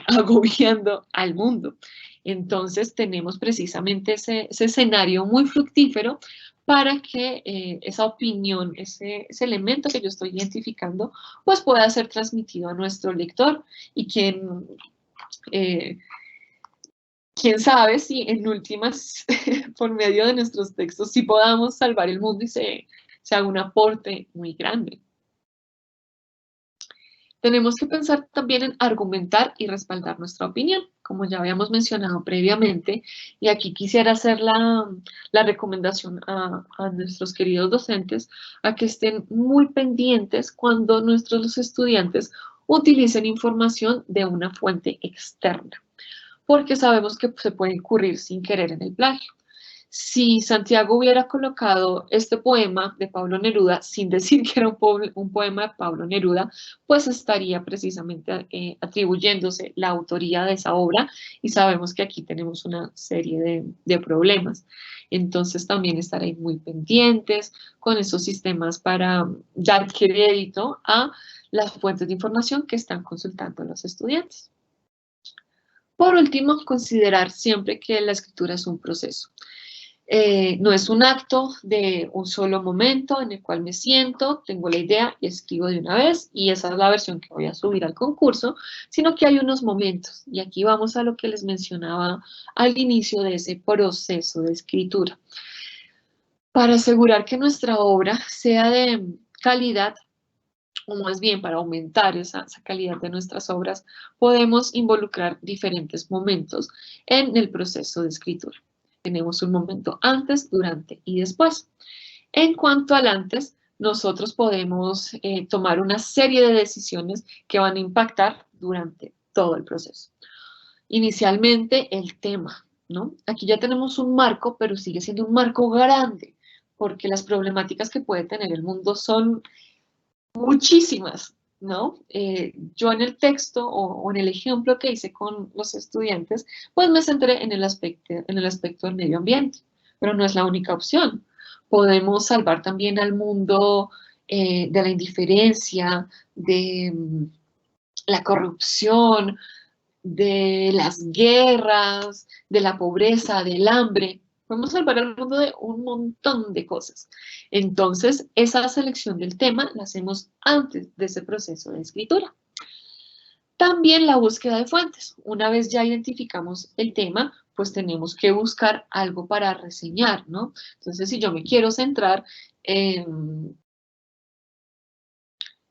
agobiando al mundo. Entonces, tenemos precisamente ese escenario muy fructífero para que esa opinión, ese elemento que yo estoy identificando, pues pueda ser transmitido a nuestro lector y quién sabe si en últimas, por medio de nuestros textos, sí podamos salvar el mundo y se haga un aporte muy grande. Tenemos que pensar también en argumentar y respaldar nuestra opinión, como ya habíamos mencionado previamente, y aquí quisiera hacer la recomendación a nuestros queridos docentes a que estén muy pendientes cuando nuestros estudiantes utilicen información de una fuente externa, porque sabemos que se puede incurrir sin querer en el plagio. Si Santiago hubiera colocado este poema de Pablo Neruda sin decir que era un poema de Pablo Neruda, pues estaría precisamente atribuyéndose la autoría de esa obra y sabemos que aquí tenemos una serie de problemas. Entonces también estar ahí muy pendientes con esos sistemas para dar crédito a las fuentes de información que están consultando los estudiantes. Por último, considerar siempre que la escritura es un proceso. No es un acto de un solo momento en el cual me siento, tengo la idea y escribo de una vez y esa es la versión que voy a subir al concurso, sino que hay unos momentos y aquí vamos a lo que les mencionaba al inicio de ese proceso de escritura. Para asegurar que nuestra obra sea de calidad, o más bien para aumentar esa calidad de nuestras obras, podemos involucrar diferentes momentos en el proceso de escritura. Tenemos un momento antes, durante y después. En cuanto al antes, nosotros podemos tomar una serie de decisiones que van a impactar durante todo el proceso. Inicialmente, el tema, ¿no? Aquí ya tenemos un marco, pero sigue siendo un marco grande, porque las problemáticas que puede tener el mundo son muchísimas, ¿no? Yo en el texto o en el ejemplo que hice con los estudiantes, pues me centré en el aspecto del medio ambiente, pero no es la única opción. Podemos salvar también al mundo de la indiferencia, de la corrupción, de las guerras, de la pobreza, del hambre. Podemos salvar al mundo de un montón de cosas. Entonces, esa selección del tema la hacemos antes de ese proceso de escritura. También la búsqueda de fuentes. Una vez ya identificamos el tema, pues tenemos que buscar algo para reseñar, ¿no? Entonces, si yo me quiero centrar en,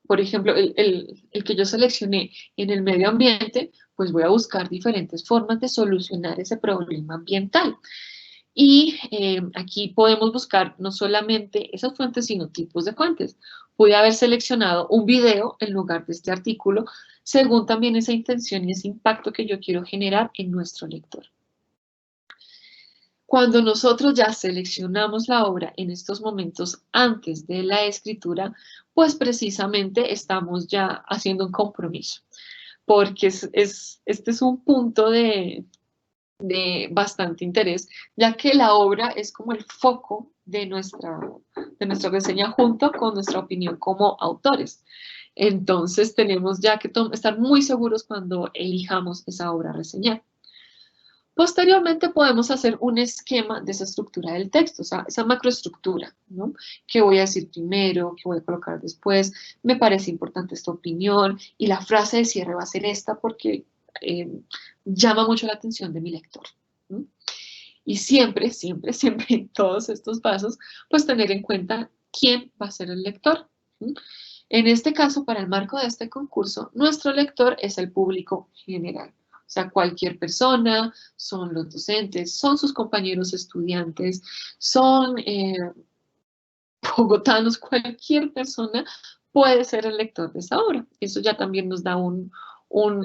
por ejemplo, el que yo seleccioné en el medio ambiente, pues voy a buscar diferentes formas de solucionar ese problema ambiental. Y aquí podemos buscar no solamente esas fuentes, sino tipos de fuentes. Pude haber seleccionado un video en lugar de este artículo, según también esa intención y ese impacto que yo quiero generar en nuestro lector. Cuando nosotros ya seleccionamos la obra en estos momentos antes de la escritura, pues precisamente estamos ya haciendo un compromiso, porque este es un punto de bastante interés, ya que la obra es como el foco de nuestra reseña junto con nuestra opinión como autores. Entonces tenemos ya que estar muy seguros cuando elijamos esa obra a reseñar. Posteriormente podemos hacer un esquema de esa estructura del texto, o sea, esa macroestructura, ¿no? ¿Qué voy a decir primero? ¿Qué voy a colocar después? Me parece importante esta opinión y la frase de cierre va a ser esta porque llama mucho la atención de mi lector, ¿no? Y siempre, siempre, siempre en todos estos pasos, pues tener en cuenta quién va a ser el lector, ¿no? En este caso, para el marco de este concurso, nuestro lector es el público general. O sea, cualquier persona, son los docentes, son sus compañeros estudiantes, son bogotanos, cualquier persona puede ser el lector de esa obra. Eso ya también nos da un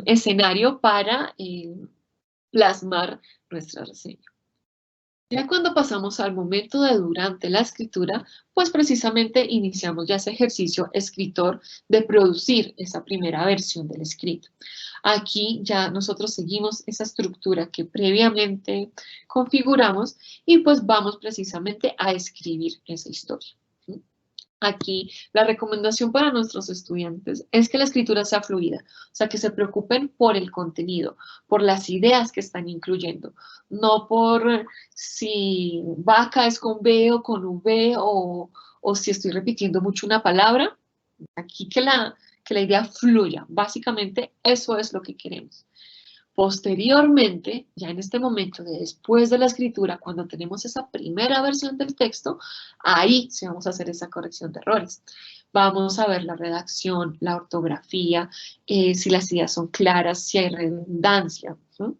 escenario para plasmar nuestra reseña. Ya cuando pasamos al momento de durante la escritura, pues precisamente iniciamos ya ese ejercicio escritor de producir esa primera versión del escrito. Aquí ya nosotros seguimos esa estructura que previamente configuramos y pues vamos precisamente a escribir esa historia. Aquí la recomendación para nuestros estudiantes es que la escritura sea fluida, o sea, que se preocupen por el contenido, por las ideas que están incluyendo, no por si vaca es con B o con V o si estoy repitiendo mucho una palabra. Aquí que la idea fluya, básicamente eso es lo que queremos. Posteriormente, ya en este momento de después de la escritura, cuando tenemos esa primera versión del texto, ahí sí vamos a hacer esa corrección de errores. Vamos a ver la redacción, la ortografía, si las ideas son claras, si hay redundancia, ¿no?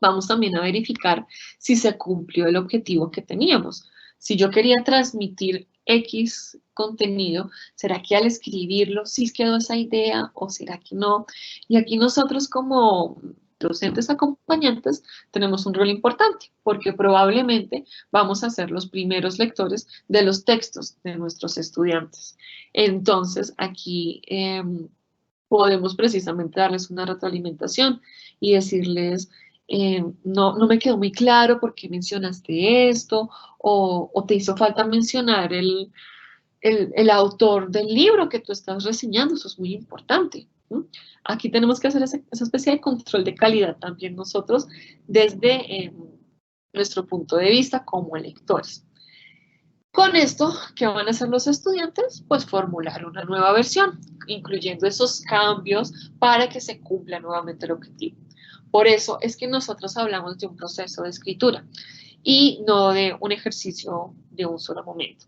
Vamos también a verificar si se cumplió el objetivo que teníamos. Si yo quería transmitir X contenido, ¿será que al escribirlo sí quedó esa idea o será que no? Y aquí nosotros como docentes acompañantes tenemos un rol importante porque probablemente vamos a ser los primeros lectores de los textos de nuestros estudiantes. Entonces aquí podemos precisamente darles una retroalimentación y decirles, no me quedó muy claro por qué mencionaste esto o te hizo falta mencionar el autor del libro que tú estás reseñando, eso es muy importante, ¿no? Aquí tenemos que hacer esa especie de control de calidad también nosotros desde nuestro punto de vista como lectores. Con esto, ¿qué van a hacer los estudiantes? Pues formular una nueva versión, incluyendo esos cambios para que se cumpla nuevamente el objetivo. Por eso es que nosotros hablamos de un proceso de escritura y no de un ejercicio de un solo momento,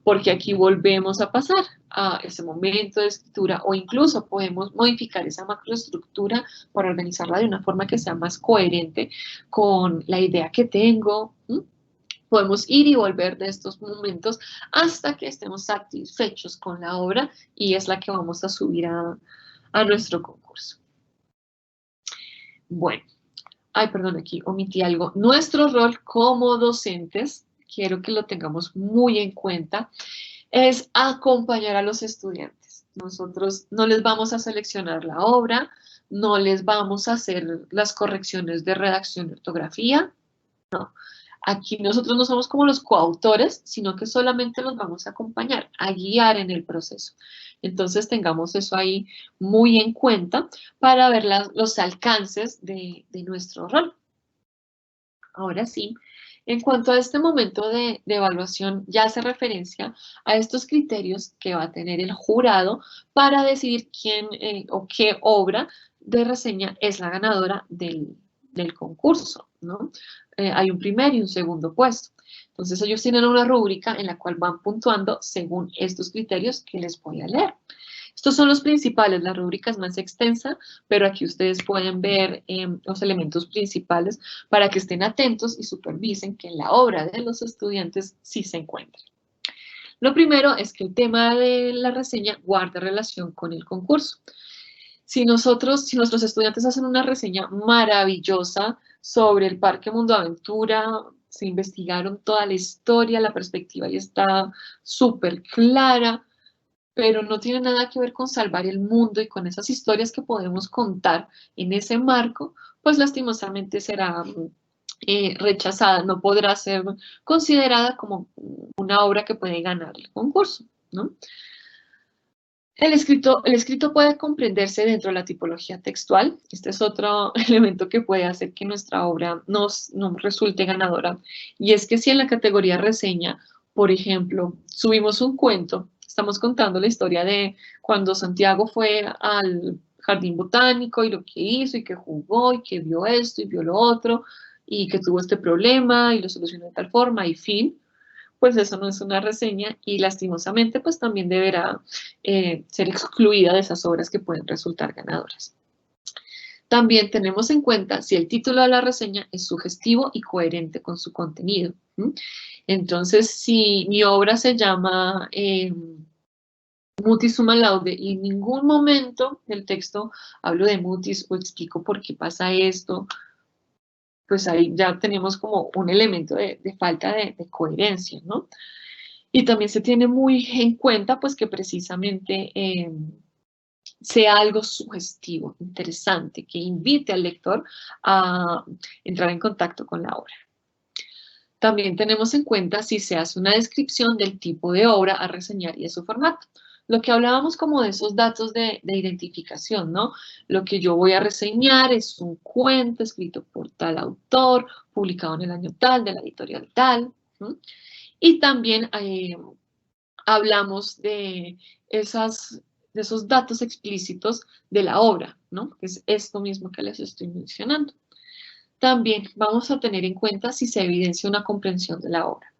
porque aquí volvemos a pasar a ese momento de escritura o incluso podemos modificar esa macroestructura para organizarla de una forma que sea más coherente con la idea que tengo. Podemos ir y volver de estos momentos hasta que estemos satisfechos con la obra y es la que vamos a subir a nuestro concurso. Bueno, perdón, aquí omití algo. Nuestro rol como docentes, quiero que lo tengamos muy en cuenta, es acompañar a los estudiantes. Nosotros no les vamos a seleccionar la obra, no les vamos a hacer las correcciones de redacción y ortografía, no. Aquí nosotros no somos como los coautores, sino que solamente los vamos a acompañar, a guiar en el proceso. Entonces tengamos eso ahí muy en cuenta para ver los alcances de nuestro rol. Ahora sí, en cuanto a este momento de evaluación, ya hace referencia a estos criterios que va a tener el jurado para decidir quién o qué obra de reseña es la ganadora del concurso, ¿no? Hay un primer y un segundo puesto. Entonces ellos tienen una rúbrica en la cual van puntuando según estos criterios que les voy a leer. Estos son los principales, la rúbrica es más extensa, pero aquí ustedes pueden ver los elementos principales para que estén atentos y supervisen que en la obra de los estudiantes sí se encuentren. Lo primero es que el tema de la reseña guarde relación con el concurso. Si nuestros estudiantes hacen una reseña maravillosa sobre el Parque Mundo Aventura, se investigaron toda la historia, la perspectiva ya está súper clara, pero no tiene nada que ver con salvar el mundo y con esas historias que podemos contar en ese marco, pues lastimosamente será rechazada, no podrá ser considerada como una obra que puede ganar el concurso, ¿no? El escrito puede comprenderse dentro de la tipología textual. Este es otro elemento que puede hacer que nuestra obra nos resulte ganadora. Y es que si en la categoría reseña, por ejemplo, subimos un cuento, estamos contando la historia de cuando Santiago fue al jardín botánico y lo que hizo y que jugó y que vio esto y vio lo otro y que tuvo este problema y lo solucionó de tal forma y fin, pues eso no es una reseña y lastimosamente pues también deberá ser excluida de esas obras que pueden resultar ganadoras. También tenemos en cuenta si el título de la reseña es sugestivo y coherente con su contenido. Entonces, si mi obra se llama Mutis summa laude y en ningún momento del texto hablo de mutis o explico por qué pasa esto, pues ahí ya tenemos como un elemento de falta de coherencia, ¿no? Y también se tiene muy en cuenta pues que precisamente sea algo sugestivo, interesante, que invite al lector a entrar en contacto con la obra. También tenemos en cuenta si se hace una descripción del tipo de obra a reseñar y de su formato. Lo que hablábamos como de esos datos de identificación, ¿no? Lo que yo voy a reseñar es un cuento escrito por tal autor, publicado en el año tal, de la editorial tal. Y también hablamos de esos datos explícitos de la obra, ¿no? Que es esto mismo que les estoy mencionando. También vamos a tener en cuenta si se evidencia una comprensión de la obra.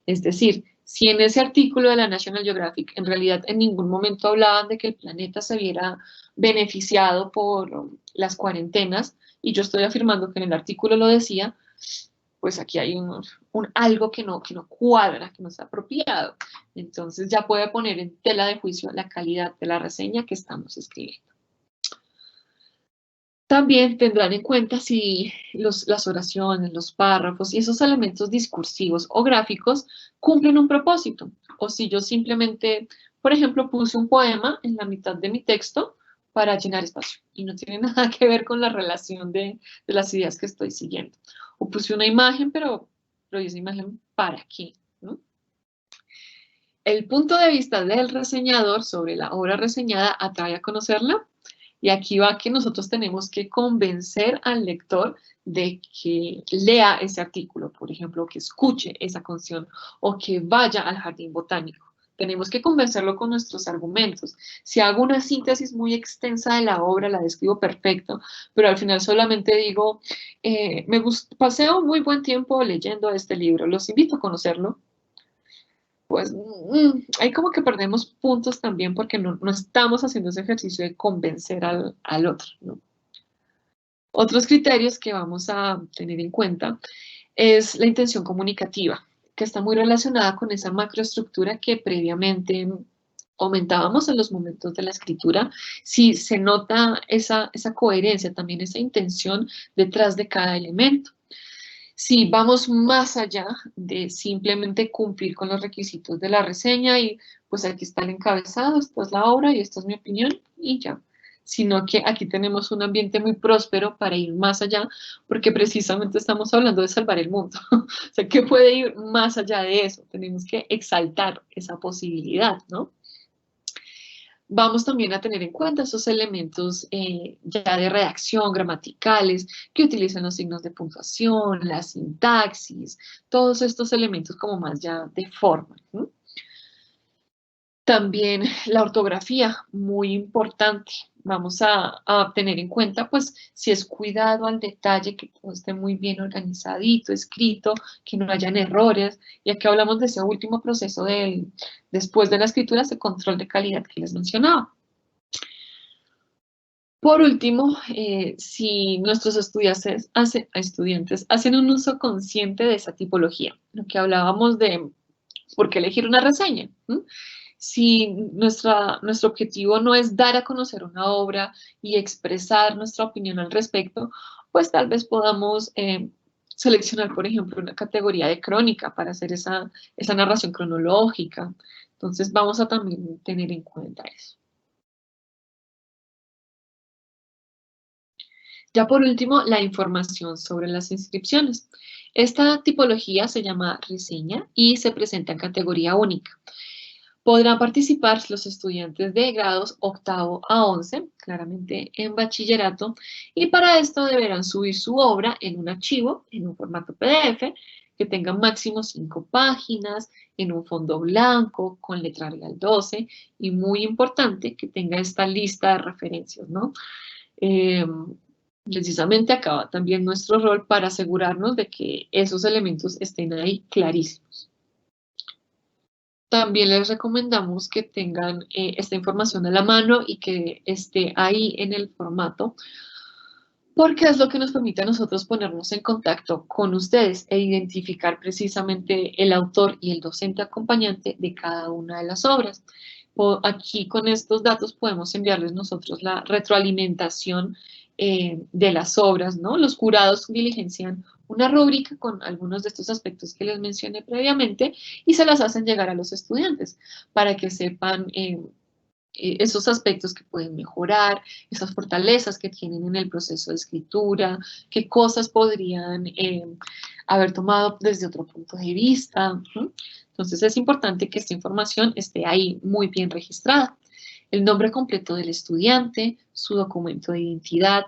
Es decir, si en ese artículo de la National Geographic en realidad en ningún momento hablaban de que el planeta se viera beneficiado por las cuarentenas, y yo estoy afirmando que en el artículo lo decía, pues aquí hay algo que no cuadra, que no está apropiado. Entonces ya puede poner en tela de juicio la calidad de la reseña que estamos escribiendo. También tendrán en cuenta si las oraciones, los párrafos y esos elementos discursivos o gráficos cumplen un propósito. O si yo simplemente, por ejemplo, puse un poema en la mitad de mi texto para llenar espacio y no tiene nada que ver con la relación de las ideas que estoy siguiendo. O puse una imagen, pero esa imagen, ¿para qué? ¿No? El punto de vista del reseñador sobre la obra reseñada atrae a conocerla. Y aquí va que nosotros tenemos que convencer al lector de que lea ese artículo, por ejemplo, que escuche esa canción o que vaya al jardín botánico. Tenemos que convencerlo con nuestros argumentos. Si hago una síntesis muy extensa de la obra, la describo perfecto, pero al final solamente digo, pasé un muy buen tiempo leyendo este libro, los invito a conocerlo, pues ahí como que perdemos puntos también porque no estamos haciendo ese ejercicio de convencer al otro, ¿no? Otros criterios que vamos a tener en cuenta es la intención comunicativa, que está muy relacionada con esa macroestructura que previamente comentábamos en los momentos de la escritura. Si se nota esa coherencia, también esa intención detrás de cada elemento. Si vamos más allá de simplemente cumplir con los requisitos de la reseña y pues aquí está el encabezado, esta es la obra y esta es mi opinión y ya. Sino que aquí tenemos un ambiente muy próspero para ir más allá porque precisamente estamos hablando de salvar el mundo. O sea, ¿qué puede ir más allá de eso? Tenemos que exaltar esa posibilidad, ¿no? Vamos también a tener en cuenta esos elementos ya de redacción, gramaticales, que utilizan los signos de puntuación, la sintaxis, todos estos elementos como más ya de forma, ¿no? También la ortografía, muy importante. Vamos a tener en cuenta, pues, si es cuidado al detalle, que todo esté muy bien organizadito, escrito, que no hayan errores. Y aquí hablamos de ese último proceso después de la escritura, ese control de calidad que les mencionaba. Por último, si nuestros estudiantes hacen un uso consciente de esa tipología, lo que hablábamos de por qué elegir una reseña. Si nuestro objetivo no es dar a conocer una obra y expresar nuestra opinión al respecto, pues tal vez podamos seleccionar, por ejemplo, una categoría de crónica para hacer esa narración cronológica. Entonces vamos a también tener en cuenta eso. Ya por último, la información sobre las inscripciones. Esta tipología se llama reseña y se presenta en categoría única. Podrán participar los estudiantes de grados octavo a 11, claramente en bachillerato, y para esto deberán subir su obra en un archivo, en un formato PDF, que tenga máximo 5 páginas, en un fondo blanco, con letra Arial 12, y muy importante que tenga esta lista de referencias, ¿no? Precisamente acá va también nuestro rol para asegurarnos de que esos elementos estén ahí clarísimos. También les recomendamos que tengan esta información a la mano y que esté ahí en el formato, porque es lo que nos permite a nosotros ponernos en contacto con ustedes e identificar precisamente el autor y el docente acompañante de cada una de las obras. Aquí con estos datos podemos enviarles nosotros la retroalimentación de las obras, ¿no? Los jurados diligencian una rúbrica con algunos de estos aspectos que les mencioné previamente y se las hacen llegar a los estudiantes para que sepan esos aspectos que pueden mejorar, esas fortalezas que tienen en el proceso de escritura, qué cosas podrían haber tomado desde otro punto de vista. Entonces es importante que esta información esté ahí muy bien registrada. El nombre completo del estudiante, su documento de identidad,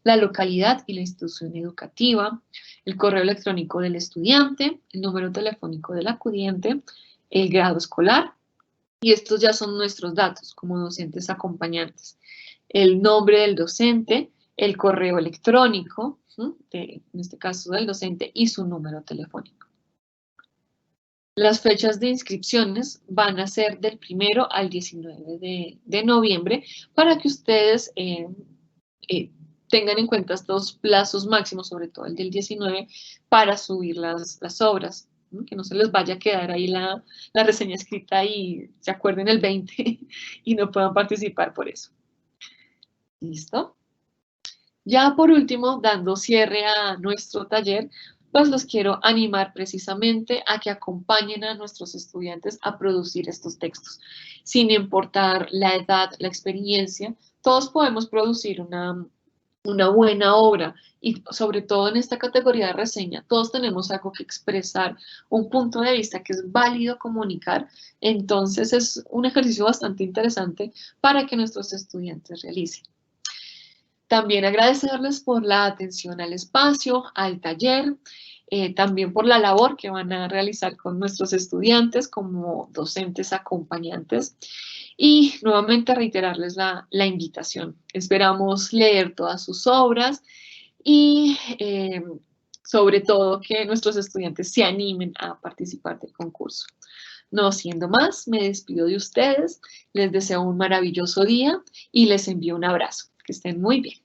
la localidad y la institución educativa, el correo electrónico del estudiante, el número telefónico del acudiente, el grado escolar, y estos ya son nuestros datos como docentes acompañantes. El nombre del docente, el correo electrónico, en este caso del docente, y su número telefónico. Las fechas de inscripciones van a ser del 1 al 19 de noviembre para que ustedes tengan en cuenta estos plazos máximos, sobre todo el del 19, para subir las obras. Que no se les vaya a quedar ahí la reseña escrita y se acuerden el 20 y no puedan participar por eso. ¿Listo? Ya por último, dando cierre a nuestro taller, pues los quiero animar precisamente a que acompañen a nuestros estudiantes a producir estos textos. Sin importar la edad, la experiencia, todos podemos producir una buena obra y sobre todo en esta categoría de reseña, todos tenemos algo que expresar, un punto de vista que es válido comunicar, entonces es un ejercicio bastante interesante para que nuestros estudiantes realicen. También agradecerles por la atención al espacio, al taller, también por la labor que van a realizar con nuestros estudiantes como docentes acompañantes. Y nuevamente reiterarles la invitación. Esperamos leer todas sus obras y sobre todo que nuestros estudiantes se animen a participar del concurso. No siendo más, me despido de ustedes, les deseo un maravilloso día y les envío un abrazo. Que estén muy bien.